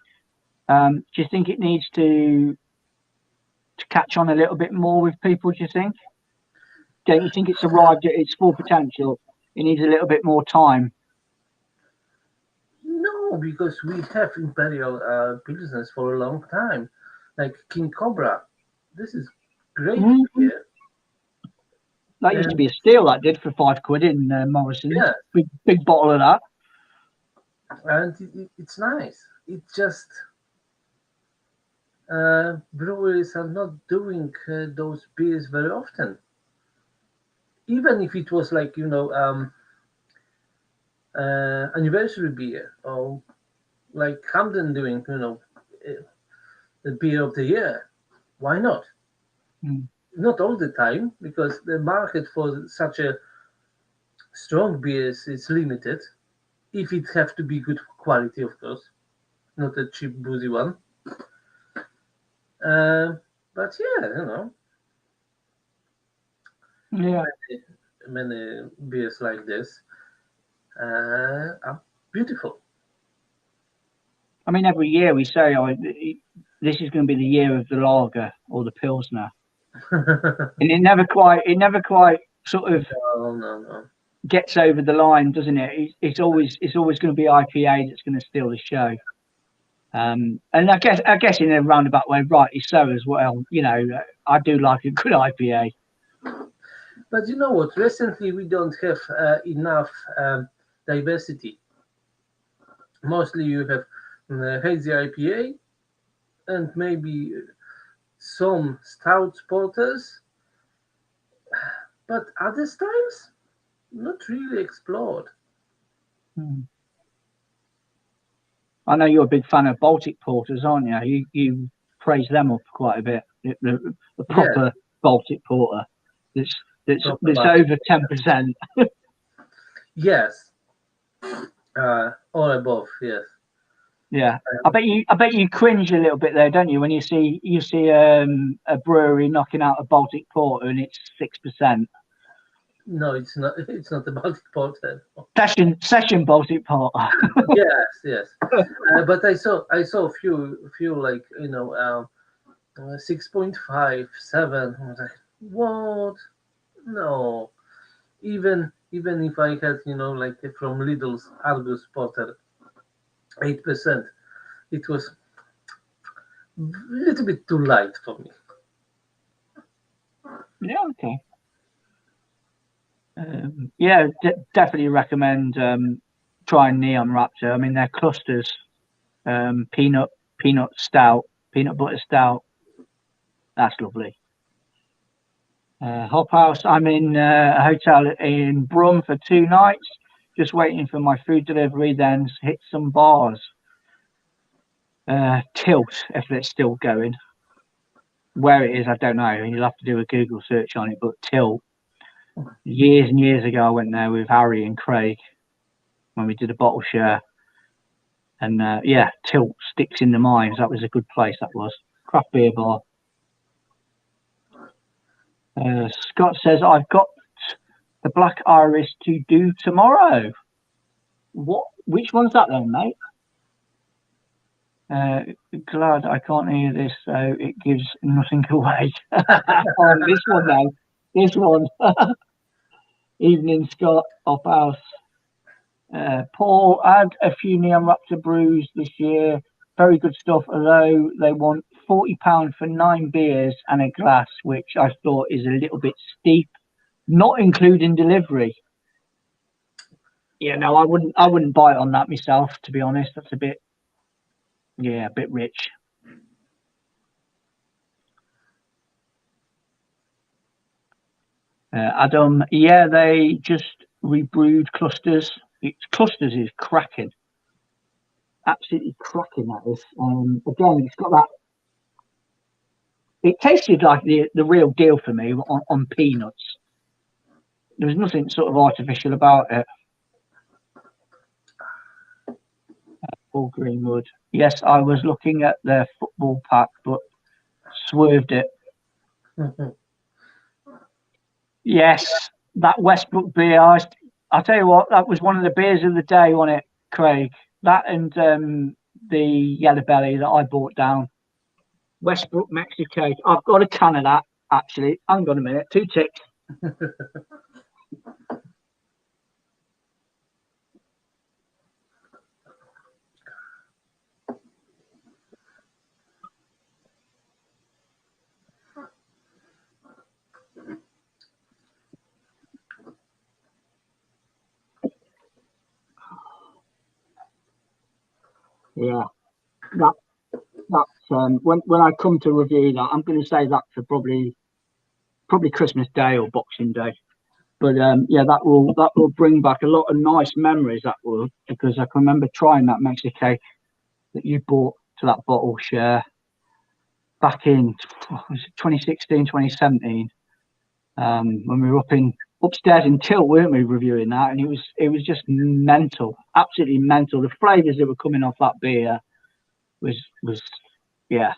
Do you think it needs to catch on a little bit more with people? Do you think? Don't you think it's arrived at its full potential? It needs a little bit more time. No, because we have imperial pilsners for a long time, like King Cobra. This is great Mm. beer, That used to and be a steal. That did for £5 in Morrison's. yeah, Big bottle of that. and it's nice. It just breweries are not doing those beers very often. Even if it was like anniversary beer or like Camden doing uh, the beer of the year, why not? Mm. Not all the time because the market for such a strong beers is limited. If it have to be good quality, of course, not a cheap boozy one. Uh, but yeah, Yeah. many beers like this are beautiful. I mean, every year we say, "Oh, this is going to be the year of the lager or the pilsner," and it never quite sort of No, no, no. gets over the line, doesn't it? It's always going to be IPA that's going to steal the show. And I guess in a roundabout way, rightly so as well. You know, I do like a good IPA. But you know what? Recently, we don't have enough diversity. Mostly, you have hazy IPA and maybe some stout porters, but other styles not really explored. Hmm. I know you're a big fan of Baltic porters, aren't you? You praise them up quite a bit. The Yes, proper Baltic porter that's proper that's Baltic. over 10%. Yes, or above. Yes. Yeah, Um, I bet you cringe a little bit there, don't you, when you see a brewery knocking out a Baltic porter and it's 6%. no, it's not. It's not a Baltic porter. Session Baltic porter. Yes, yes. But I saw a few like 6.5, 7. I was like, what? No. Even if I had like from Lidl's Argus Porter 8%, it was a little bit too light for me. Yeah, okay. Yeah, definitely recommend trying Neon Raptor. I mean, their clusters, peanut stout, peanut butter stout. That's lovely. Hop House. I'm in a hotel in Brum for 2 nights, just waiting for my food delivery. Then hit some bars. Tilt, if it's still going. Where it is, I don't know. You'll have to do a Google search on it. But Tilt, years and years ago, I went there with Harry and Craig when we did a bottle share. And yeah, Tilt sticks in the minds. That was a good place. That was craft beer bar. Scott says I've got the Black Iris to do tomorrow. What? Which one's that then, mate? Uh, Glad I can't hear this, so it gives nothing away. Oh, this one now. This one. Evening, Scott. Off house. Paul, add a few Neon Raptor brews this year. Very good stuff, although they want £40 for 9 beers and a glass, which I thought is a little bit steep, not including delivery. Yeah, no, I wouldn't bite on that myself, to be honest. That's a bit, yeah, a bit rich. Adam, yeah, they just rebrewed clusters. Clusters is cracking, absolutely cracking. That is. Again, it's got that. It tasted like the real deal for me on peanuts. There was nothing sort of artificial about it. Paul Greenwood. Yes, I was looking at their football pack, but swerved it. Yes, that Westbrook beer. I'll tell you what, that was one of the beers of the day, wasn't it, Craig? That and the Yellow Belly that I bought down. Westbrook Mexico. I've got a can of that, actually. Hang on a minute. 2 ticks. Yeah, that's when I come to review that, I'm going to say that for probably Christmas Day or Boxing Day. But yeah, that will bring back a lot of nice memories. That will, because I can remember trying that Mexican cake that you bought to that bottle share back in, was it 2016, 2017, when we were upstairs in Tilt, weren't we, reviewing that? And it was just mental, absolutely mental. The flavours that were coming off that beer was yeah.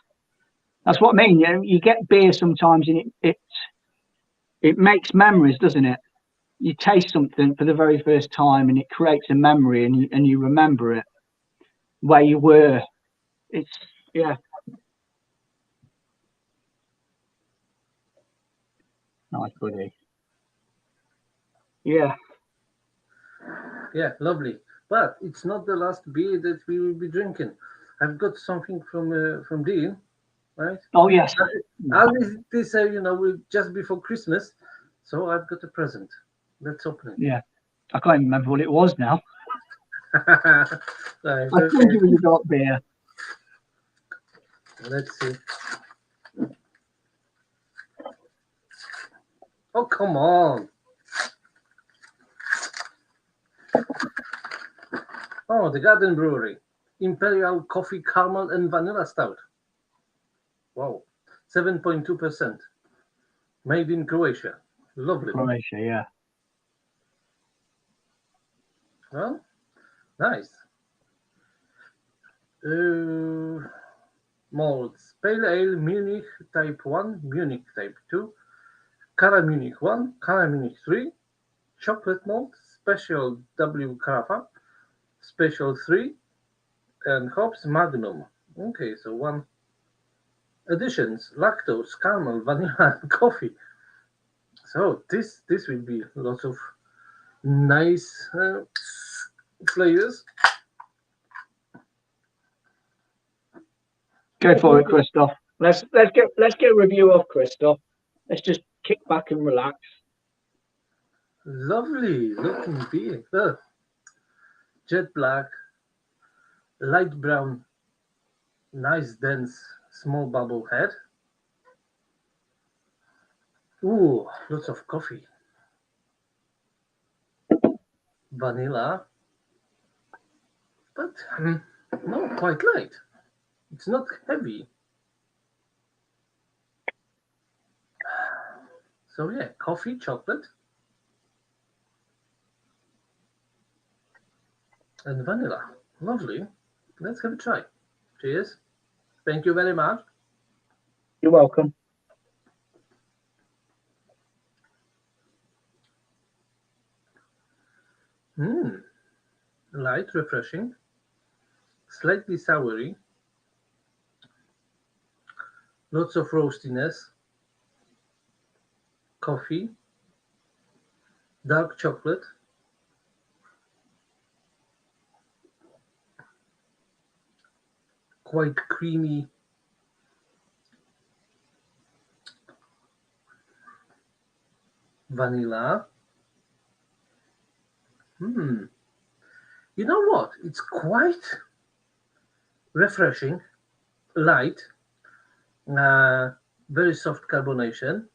That's what I mean. You get beer sometimes, and it makes memories, doesn't it? You taste something for the very first time, and it creates a memory, and you remember it where you were. It's yeah, nice, buddy. Yeah, Yeah, lovely. But it's not the last beer that we will be drinking. I've got something from Dean, right? oh yes, As it is, we're just before Christmas, so I've got a present. Let's open it. yeah. I can't even remember what it was now. Right, I think okay. it was a dark beer. Let's see. Oh, come on. Oh, the Garden Brewery. Imperial Coffee Caramel and Vanilla Stout. Wow. 7.2%. Made in Croatia. Lovely. Croatia, yeah. Well, nice. Malts. Pale Ale Munich Type 1, Munich Type 2, Cara Munich 1, Cara Munich 3, Chocolate Malt, Special W Carafa, Special 3, and Hops Magnum. Okay, so one additions: lactose, caramel, vanilla, and coffee. So this will be lots of nice flavors. Go for it, Christoph. Let's get a review of Christoph. Let's just kick back and relax. Lovely looking beer. Jet black, light brown, nice dense small bubble head. Ooh, lots of coffee. Vanilla, but no, quite light. It's not heavy. So yeah, coffee, chocolate, and vanilla. Lovely. Let's have a try. Cheers. Thank you very much. You're welcome. Light, refreshing, slightly soury, lots of roastiness, coffee, dark chocolate, quite creamy vanilla. You know what? It's quite refreshing, light, very soft carbonation.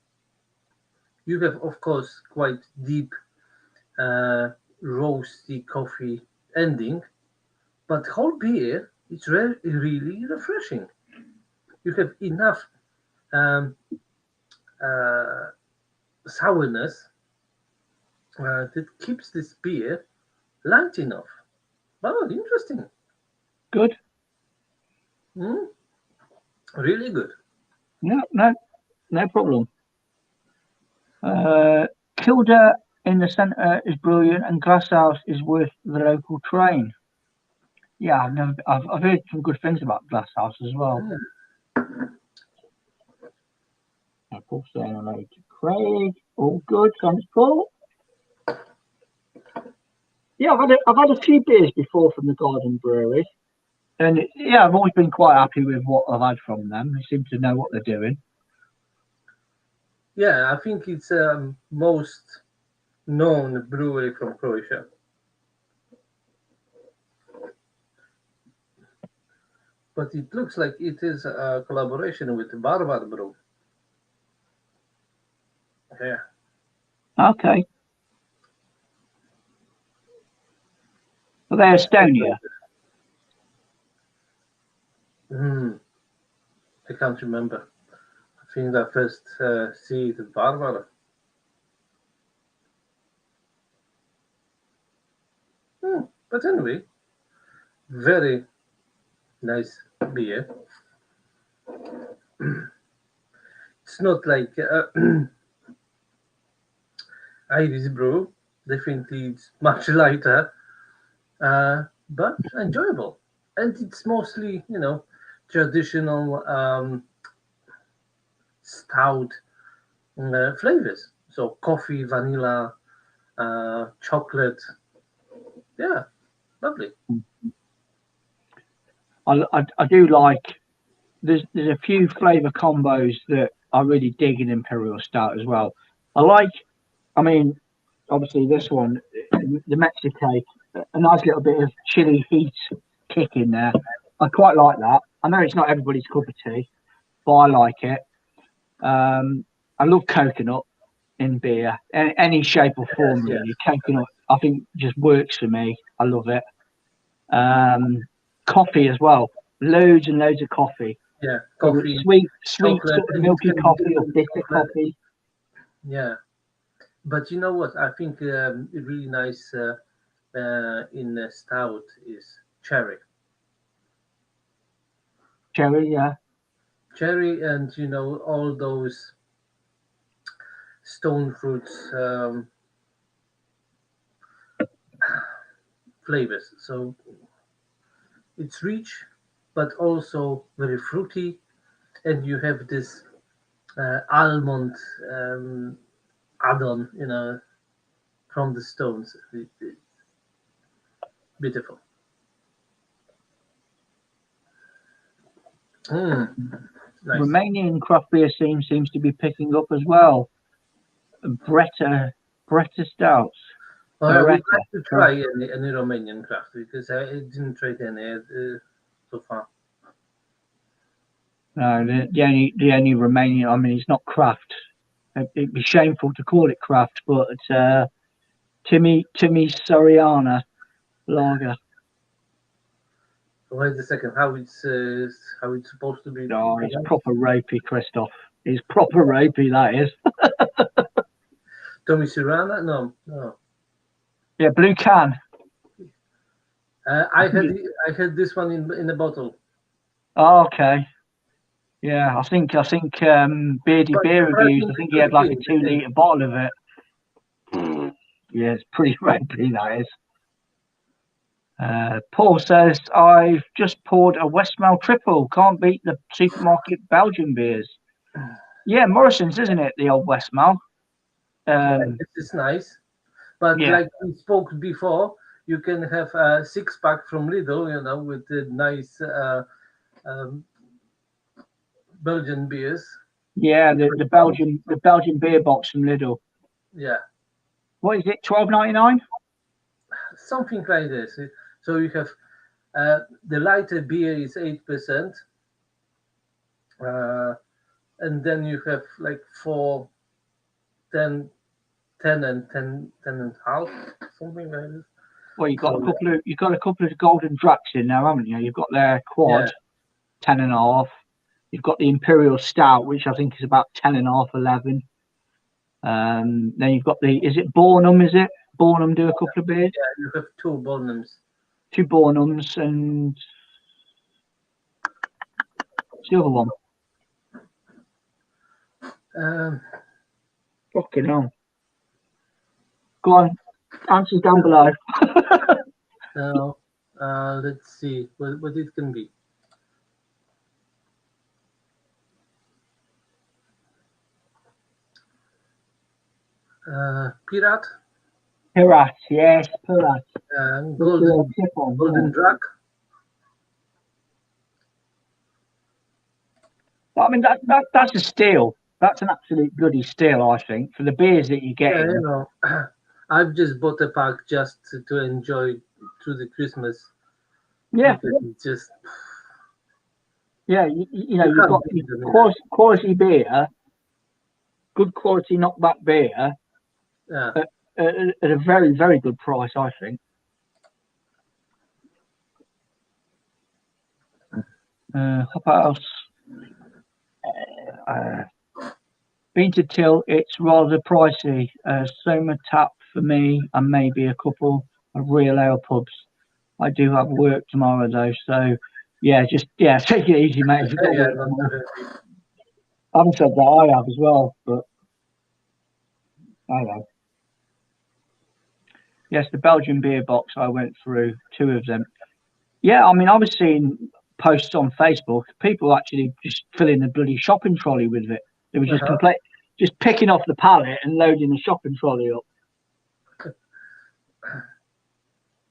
You have, of course, quite deep roasty coffee ending, but whole beer it's really refreshing. You have enough um, uh, sourness that keeps this beer light enough. Oh, interesting. Good. Really good. No problem. Kilda in the centre is brilliant, and Glasshouse is worth the local train. Yeah, I've heard some good things about Glasshouse as well. Paul saying hello to Craig. All good, thanks, Paul. Yeah, I've had a few beers before from the Garden Brewery, and yeah, I've always been quite happy with what I've had from them. They seem to know what they're doing. Yeah, I think it's most known brewery from Croatia. But it looks like it is a collaboration with Barbar Brew. Yeah. Okay. Well, they're Estonia. I can't remember. I think I first see it at Barbar. But anyway, very nice beer. It's not like Irish brew. Definitely, it's much lighter, but enjoyable. And it's mostly, traditional stout flavors. So coffee, vanilla, chocolate. Yeah, lovely. I do like. There's a few flavour combos that I really dig in Imperial Stout as well. I mean, obviously this one, the Mexicake, a nice little bit of chili heat kick in there. I quite like that. I know it's not everybody's cup of tea, but I like it. I love coconut in beer, any shape or form really. Coconut, I think, just works for me. I love it. Coffee as well, loads and loads of coffee. Yeah, coffee, sweet, chocolate, sort of milky coffee or bitter coffee. Yeah, but you know what? I think really nice in stout is cherry. Cherry, yeah. Cherry and all those stone fruits flavors. So it's rich, but also very fruity, and you have this almond add-on, from the stones. Beautiful. Nice. Romanian craft beer scene seems to be picking up as well. Bretta Stouts. I would like to try any Romanian craft because I didn't try any so far. No, the only Romanian. I mean, it's not craft. It'd be shameful to call it craft, but it's Timmy Soriana lager. Wait a second. How it's supposed to be? Oh, it's proper ropey, Christoph. It's proper ropey. That is. Tommy Soriana? No. Yeah, blue can. I had this one in a bottle. Oh, okay. Yeah, I think Beardy Beer Reviews. I think he had like a 2-litre bottle of it. Yeah, it's pretty ropey. That is. Paul says, I've just poured a Westmail triple. Can't beat the supermarket Belgian beers. Yeah, Morrison's, isn't it? The old Westmail. It's nice. But like we spoke before, you can have a 6-pack from Lidl, with the nice Belgian beers. Yeah, the Belgian beer box from Lidl. Yeah. What is it? $12.99? Something like this. So you have the lighter beer is 8%, and then you have like 4, 10, 10 and 10, 10 and a half, something like this. Well, you've got a couple of golden dracks in there, haven't you? You've got their quad, 10.5. You've got the Imperial Stout, which I think is about 10.5, 11. Then you've got is it Bornum? Is it Bornum? Do a couple of beers. Yeah, you have 2 Bornums. 2 Bornums, and what's the other one? Fucking hell. Go on, answers down below. Now, let's see what it can be. Pirat. Pirat, yes, Pirat. Golden Drac. I mean, that's a steal. That's an absolute bloody steal, I think, for the beers that you get. Yeah, you know, I've just bought a pack just to enjoy through the Christmas. Yeah, it's just yeah. You know, you've got quality beer, good quality knockback beer, at a very, very good price, I think. What else? Been to Till, it's rather pricey. Soma Tap for me, and maybe a couple of real ale pubs. I do have work tomorrow though, so yeah, just take it easy, mate. If you've got work tomorrow. I haven't said that, I have as well, but I know. Yes, the Belgian beer box, I went through 2 of them. Yeah, I mean, I was seeing posts on Facebook, people actually just filling the bloody shopping trolley with it. They were just just picking off the pallet and loading the shopping trolley up.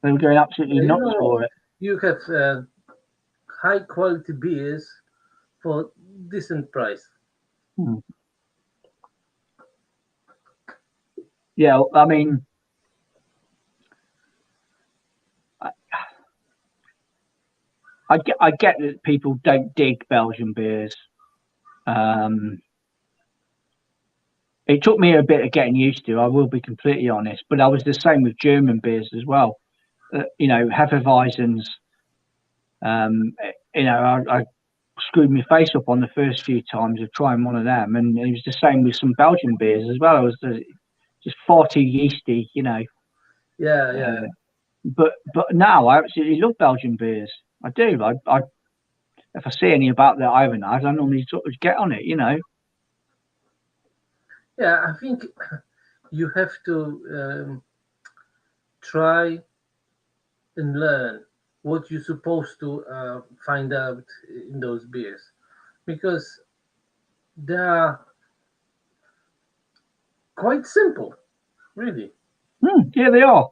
They were going absolutely nuts for it. You have high quality beers for decent price. Yeah, I mean, I get that people don't dig Belgian beers. It took me a bit of getting used to, I will be completely honest, but I was the same with German beers as well. You know, Hefeweizens, you know, I screwed my face up on the first few times of trying one of them, and it was the same with some Belgian beers as well. It was just far too yeasty, you know. Yeah. But now I absolutely love Belgian beers. I do. I if I see any about that I haven't had, I normally sort of get on it, you know. Yeah, I think you have to try and learn what you're supposed to find out in those beers, because they are quite simple, really. Yeah, they are.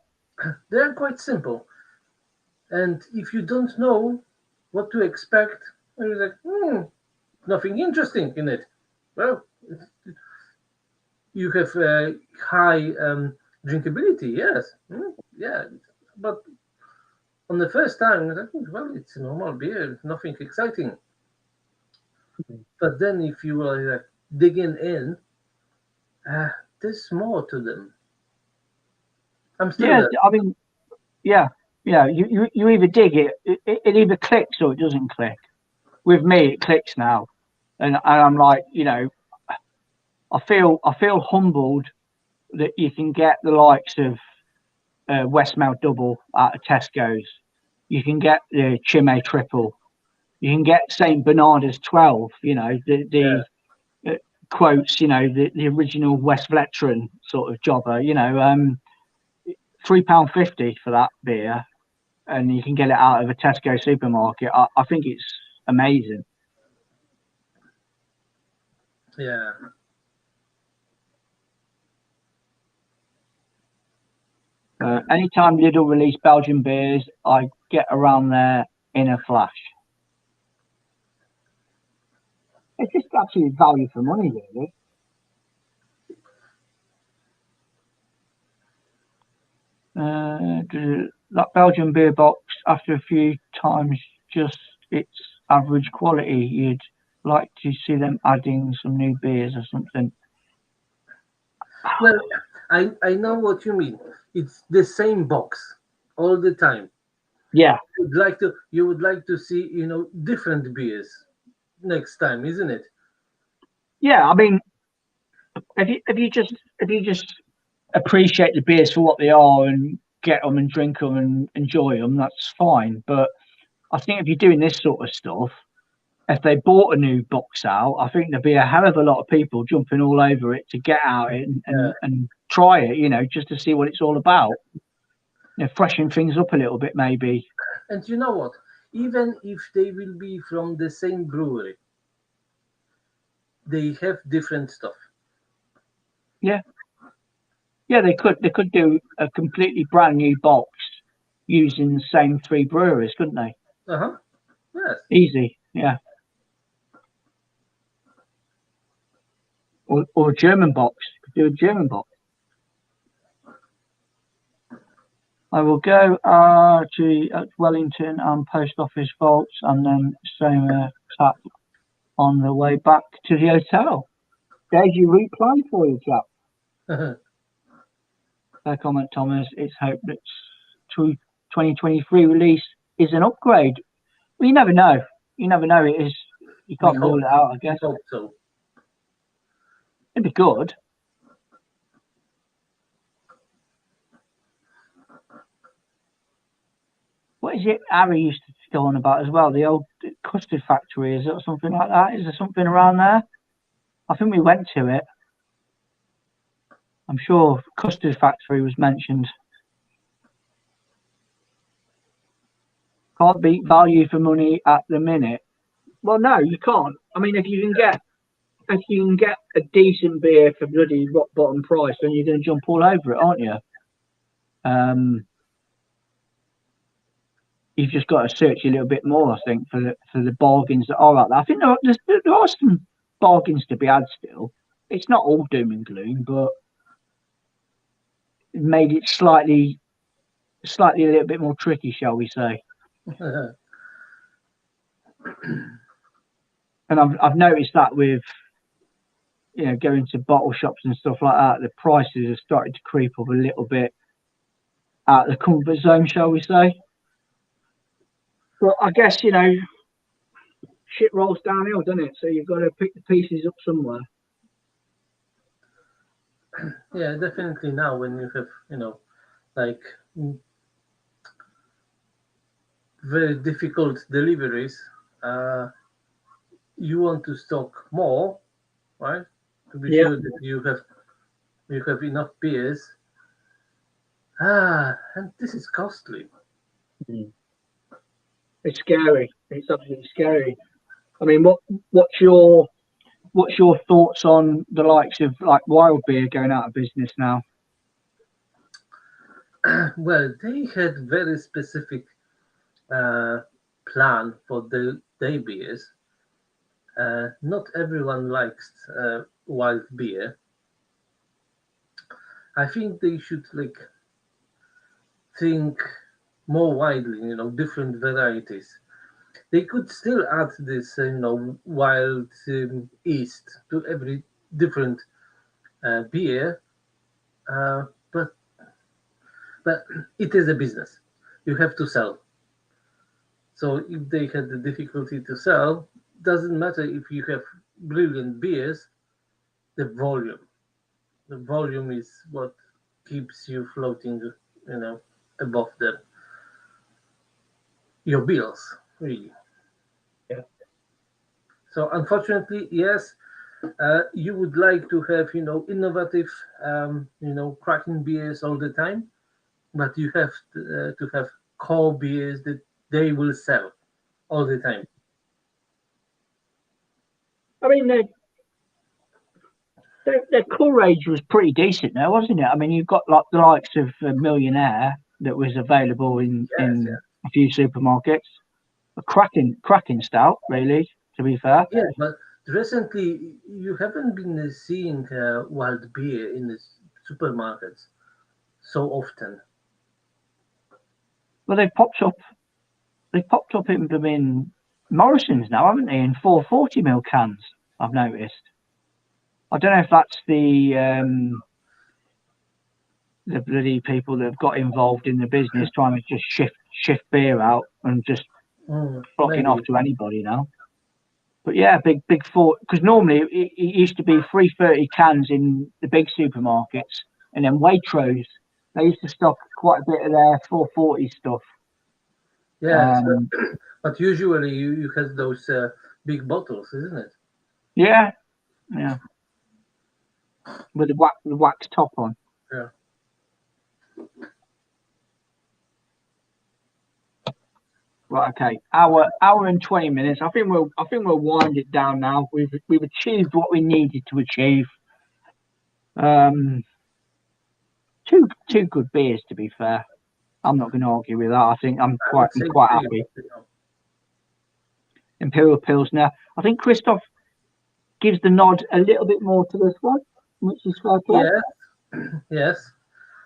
They're quite simple, and if you don't know what to expect, you're like, nothing interesting in it. Well, you have high drinkability, yes, yeah, but on the first time, well, it's a normal beer, nothing exciting. But then, if you are digging in, there's more to them. I'm still there. I mean, yeah. You either dig it, it either clicks or it doesn't click. With me, it clicks now, and I'm like, you know, I feel humbled that you can get the likes of Westmount Double out of Tesco's. You can get the Chimay Triple. You can get St. Bernarda's 12. You know, the quotes. You know, the original West Veteran sort of jobber. You know, £3.50 for that beer, and you can get it out of a Tesco supermarket. I think it's amazing. Yeah. Anytime Lidl release Belgian beers, I get around there in a flash. It's just absolute value for money, really. that Belgian beer box, after a few times, just it's average quality. You'd like to see them adding some new beers or something. Well, I know what you mean. It's the same box all the time. Yeah, You would like to see, different beers next time, isn't it? yeah. I mean, if you just appreciate the beers for what they are and get them and drink them and enjoy them, that's fine. But I think if you're doing this sort of stuff, if they bought a new box out, I think there'd be a hell of a lot of people jumping all over it to get out it Yeah. and try it, just to see what it's all about. Freshen things up a little bit, maybe. And you know what? Even if they will be from the same brewery, they have different stuff. Yeah, yeah, they could do a completely brand new box using the same three breweries, couldn't they? Uh-huh. Yes. Easy, yeah. Or a German box. Could do a German box. I will go to Wellington and Post Office Vaults and then same tap on the way back to the hotel. There's your replay for you, chap. Fair comment, Thomas. It's hoped that 2023 release is an upgrade. Well, you never know. You never know. It is. You We can't rule it out, I guess. hope so. It'd be good. What is it Harry used to go on about as well? The old custard factory, is it something like that? Is there something around there? I think we went to it. I'm sure custard factory was mentioned. Can't beat value for money at the minute. Well, no, you can't. I mean, if you can get a decent beer for bloody rock bottom price, then you're going to jump all over it, aren't you? You've just got to search a little bit more, I think, for the bargains that are out there. I think there are some bargains to be had still. It's not all doom and gloom, but it made it slightly a little bit more tricky, shall we say? And I've noticed that with going to bottle shops and stuff like that, the prices have started to creep up a little bit out of the comfort zone, shall we say? But I guess shit rolls downhill, doesn't it? So you've got to pick the pieces up somewhere. Yeah, definitely. Now, when you have, like very difficult deliveries, you want to stock more, right? To be sure that you have enough beers. And this is costly. It's scary. It's absolutely scary. I mean, what's your thoughts on the likes of like Wild Beer going out of business now? Well, they had very specific plan for their beers. Not everyone likes wild beer. I think they should think more widely, different varieties. They could still add this, wild yeast to every different beer, but it is a business. You have to sell. So if they had the difficulty to sell, doesn't matter if you have brilliant beers, the volume is what keeps you floating, above your bills, really. Yeah. So unfortunately, yes, you would like to have, innovative, cracking beers all the time, but you have to have core beers that they will sell all the time. I mean, their core range was pretty decent there, wasn't it? I mean, you've got like the likes of Millionaire that was available in a few supermarkets. A cracking stout, really, to be fair. Yeah, but recently you haven't been seeing wild beer in the supermarkets so often. Well, they've popped up. They've popped up in them in Morrison's now, haven't they? In 440 ml cans. I've noticed. I don't know if that's the bloody people that have got involved in the business trying to just shift beer out and just flocking off to anybody now. But yeah, big four, because normally it used to be 330 cans in the big supermarkets, and then Waitrose, they used to stock quite a bit of their 440 stuff. Yeah, but usually you have those big bottles, isn't it? Yeah, with the wax top on. Yeah. Right, okay. Hour and 20 minutes. I think we'll wind it down now. We've achieved what we needed to achieve. Two good beers, to be fair. I'm not going to argue with that. I think I'm quite happy. Imperial Pilsner. I think Christoph gives the nod a little bit more to this one, which is fair play. Yes.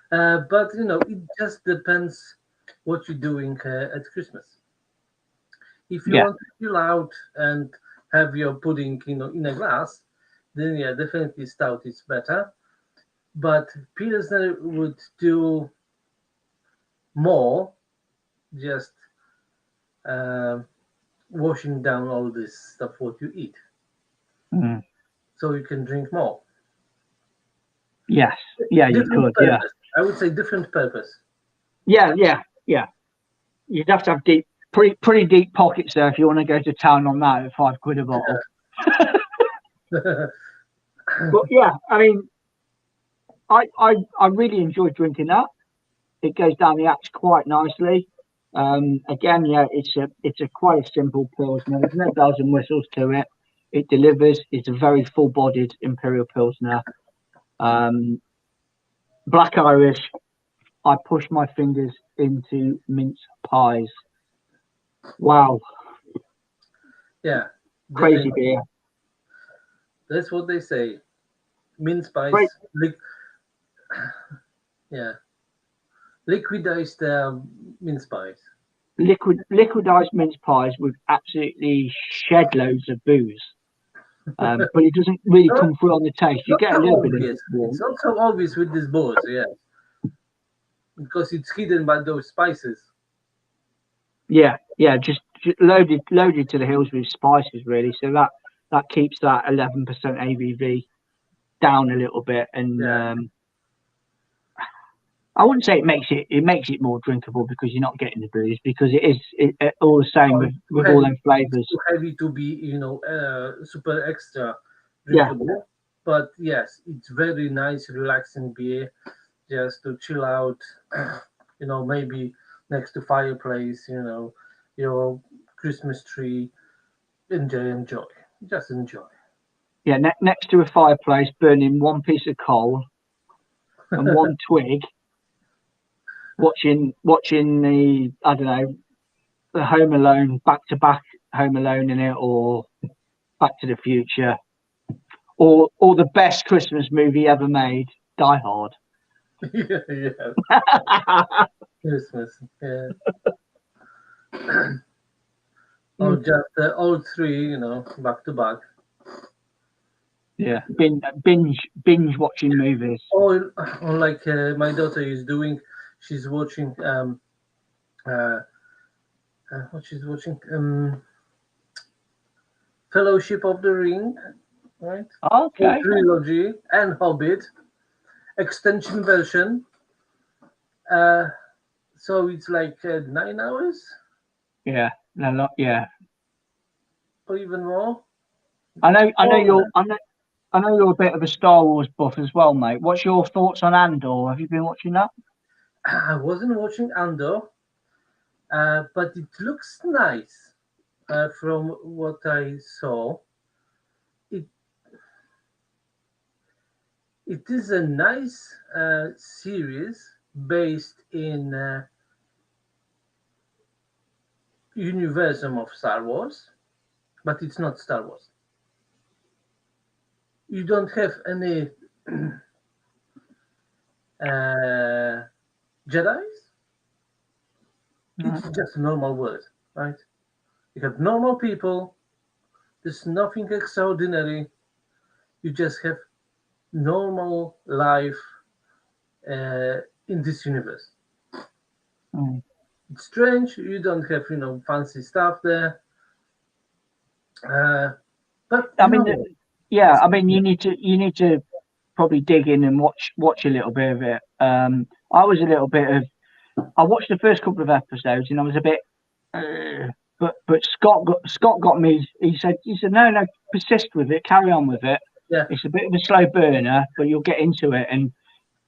But it just depends what you're doing at Christmas. If you want to chill out and have your pudding, in a glass, then definitely Stout is better. But Pilsner would do more, just washing down all this stuff what you eat, so you can drink more. Yes, yeah, you could. Purpose. Yeah, I would say different purpose. Yeah. You'd have to have pretty deep pockets there if you want to go to town on that at £5 a bottle. But yeah, I mean, I really enjoy drinking that. It goes down the hatch quite nicely. Again, yeah, it's a quite a simple Pilsner. There's no bells and whistles to it. It delivers. It's a very full-bodied Imperial Pilsner. Black Irish. I push my fingers into mince pies. Wow. Yeah. Crazy beer. That's what they say. Mince pies. Yeah. Liquidized mince pies. Liquidized mince pies with absolutely shed loads of booze. But it doesn't really come through on the taste. You get a little bit of it. It's not so obvious with this booze, yeah. Because it's hidden by those spices. Yeah, just loaded to the hills with spices, really. So that keeps that 11% ABV down a little bit, and I wouldn't say it makes it more drinkable because you're not getting the booze, because it is all the same with all them flavors. Too heavy to be super extra drinkable. Yeah. But yes, it's very nice, relaxing beer, just to chill out. Maybe next to fireplace. Your Christmas tree. Enjoy. Just enjoy. Yeah, next to a fireplace, burning one piece of coal and one twig. Watching the, I don't know, the Home Alone, back-to-back Home Alone in it, or Back to the Future, or the best Christmas movie ever made, Die Hard. Christmas, yeah. Or just all three, back to back. Yeah, binge watching movies. Or like my daughter is doing, she's watching what she's watching, Fellowship of the Ring, right? Okay. Trilogy and Hobbit extension version. So it's like 9 hours. Yeah, no, yeah. Or even more. I know you're a bit of a Star Wars buff as well, mate. What's your thoughts on Andor? Have you been watching that? I wasn't watching Andor, but it looks nice from what I saw. It is a nice series based in universum of Star Wars, but it's not Star Wars. You don't have any Jedis. It's just a normal world, right? You have normal people. There's nothing extraordinary. You just have normal life in this universe. It's strange. You don't have, fancy stuff there. But I mean, yeah. I mean, you need to probably dig in and watch a little bit of it. I was a little bit of. I watched the first couple of episodes and I was a bit. But Scott got me. He said no, persist with it, carry on with it. Yeah. It's a bit of a slow burner, but you'll get into it. And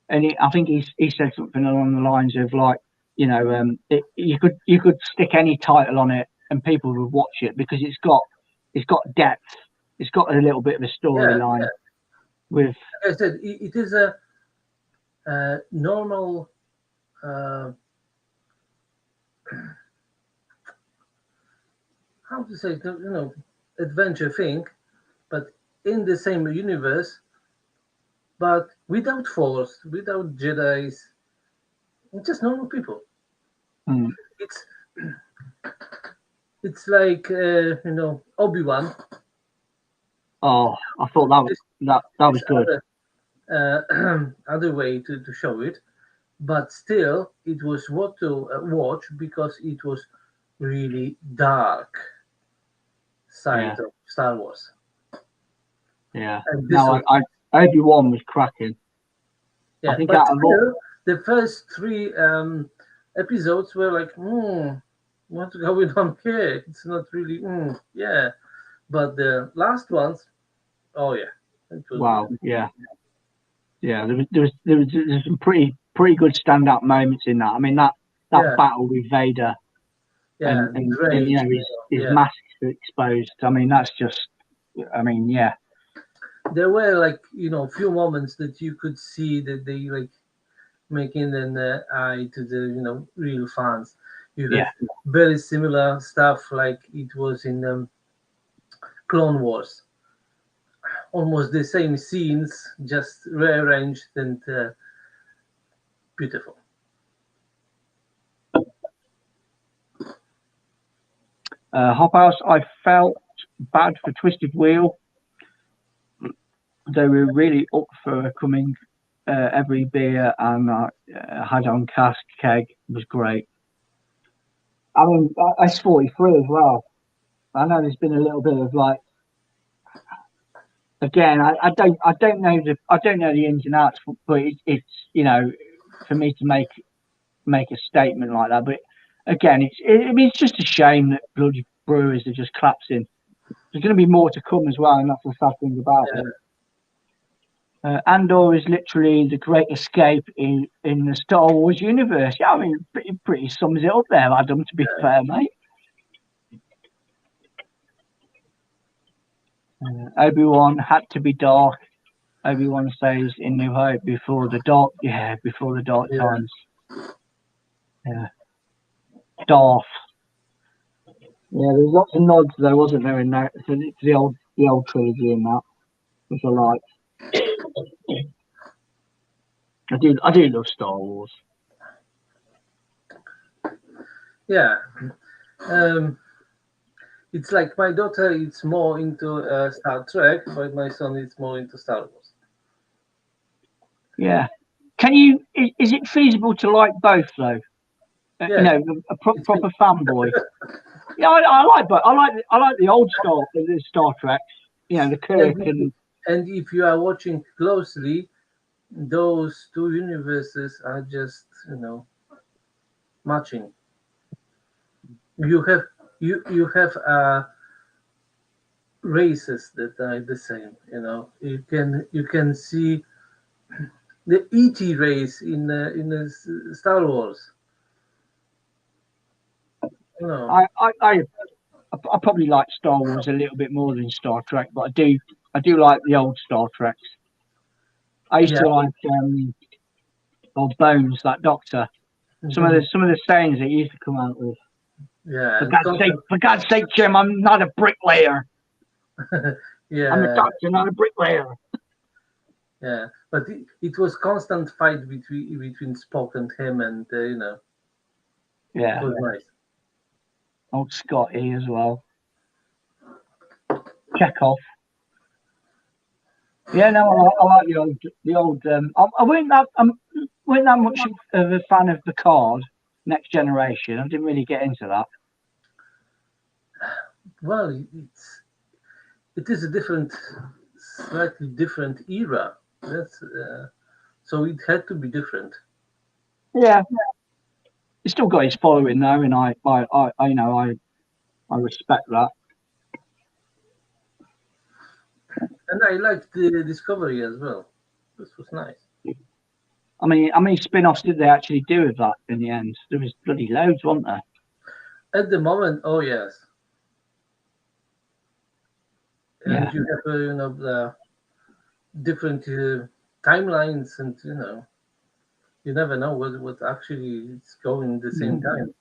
I think he said something along the lines of like, you could stick any title on it and people would watch it because it's got depth. It's got a little bit of a storyline. Yeah. With, like I said, it is a normal. How to say, adventure thing, but in the same universe, but without Force, without Jedi's, just normal people. It's like Obi-Wan. Oh, I thought that was good. Other way to show it, but still, it was what to watch because it was really dark side of Star Wars. Yeah. No, Obi-Wan was cracking. Yeah, I think but still, the first 3 episodes were like, what's going on here? It's not really, yeah. But the last ones, oh yeah. Wow, yeah. Yeah, there was some pretty good standout moments in that. I mean that battle with Vader, and his mask exposed. I mean that's just. I mean, yeah. There were like few moments that you could see that they like making an eye to the real fans. You have very similar stuff like it was in Clone Wars. Almost the same scenes, just rearranged and beautiful. Hop House, I felt bad for Twisted Wheel. They were really up for coming. Every beer and had on cask keg was great. I mean, that's 43 as well. I know there's been a little bit of like. Again, I don't know the ins and outs, but it's for me to make a statement like that. But again, it's just a shame that bloody brewers are just collapsing. There's going to be more to come as well, and that's the sad thing about it. Andor is literally the great escape in the Star Wars universe. Yeah, I mean, pretty sums it up there, Adam, to be fair, mate. Obi-Wan had to be dark. Obi-Wan says in New Hope before the dark times. Yeah. Darth. Yeah, there's lots of nods there, wasn't there, in that to the old trilogy in that, which I like. I do love Star Wars. Yeah. It's like my daughter is more into Star Trek, but my son is more into Star Wars. Yeah. Is it feasible to like both though? Yeah. A proper fanboy. Yeah, I like both. I like the old Star Trek. The Kirk and if you are watching closely, those two universes are just matching. You have races that are the same. You can see the ET race in the Star Wars. I probably like Star Wars a little bit more than Star Trek, but I do like the old Star Treks. I used to like old Bones, that Doctor. Some of the sayings that he used to come out with. Yeah. For God's sake, Jim, I'm not a bricklayer. Yeah. I'm a doctor, not a bricklayer. Yeah, but it was constant fight between Spock and him, and Yeah. It was nice. Old Scotty as well. Chekhov. Yeah, no, I like the old. I weren't that much of a fan of the card Next Generation. I didn't really get into that. Well, it is a slightly different era. That's so it had to be different. Yeah, he's still got his following though, and I respect that. And I liked the Discovery as well. This was nice. I mean, how many spin-offs did they actually do with that in the end? There was bloody loads, wasn't there? At the moment, oh yes. And Yeah. you have the different timelines, and you never know what actually is going at the same time.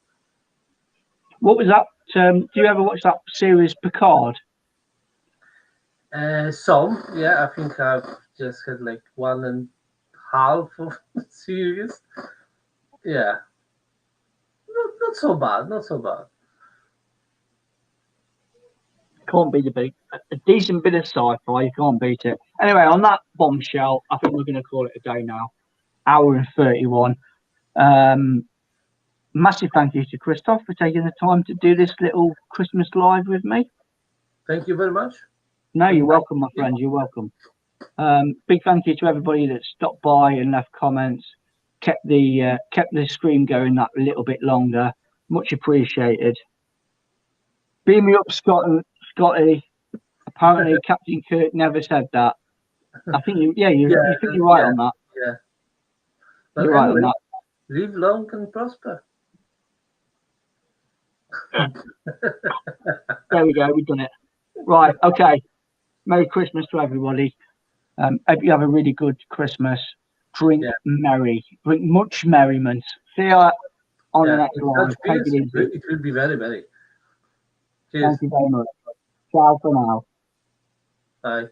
What was that? Do you ever watch that series Picard? Some, yeah, I think I've just had like 1.5 of the series. Yeah, not so bad, not so bad. Can't beat a decent bit of sci-fi. You can't beat it. Anyway, on that bombshell, I think we're going to call it a day now. Hour and 31. Massive thank you to Christoph for taking the time to do this little Christmas live with me. Thank you very much. No, you're welcome, my friend. You're welcome. Big thank you to everybody that stopped by and left comments, kept the stream going that little bit longer. Much appreciated. Beam me up, Scotty. Apparently, Captain Kirk never said that. I think you think you're right on that. Yeah. But you're anyway, right on that. Live long and prosper. There we go. We've done it. Right. Okay. Merry Christmas to everybody. Hope you have a really good Christmas. Drink merry. Drink much merriment. See you on the next one. Take it easy. It will be very merry. Cheers. Thank you very much. Ciao for now. Bye.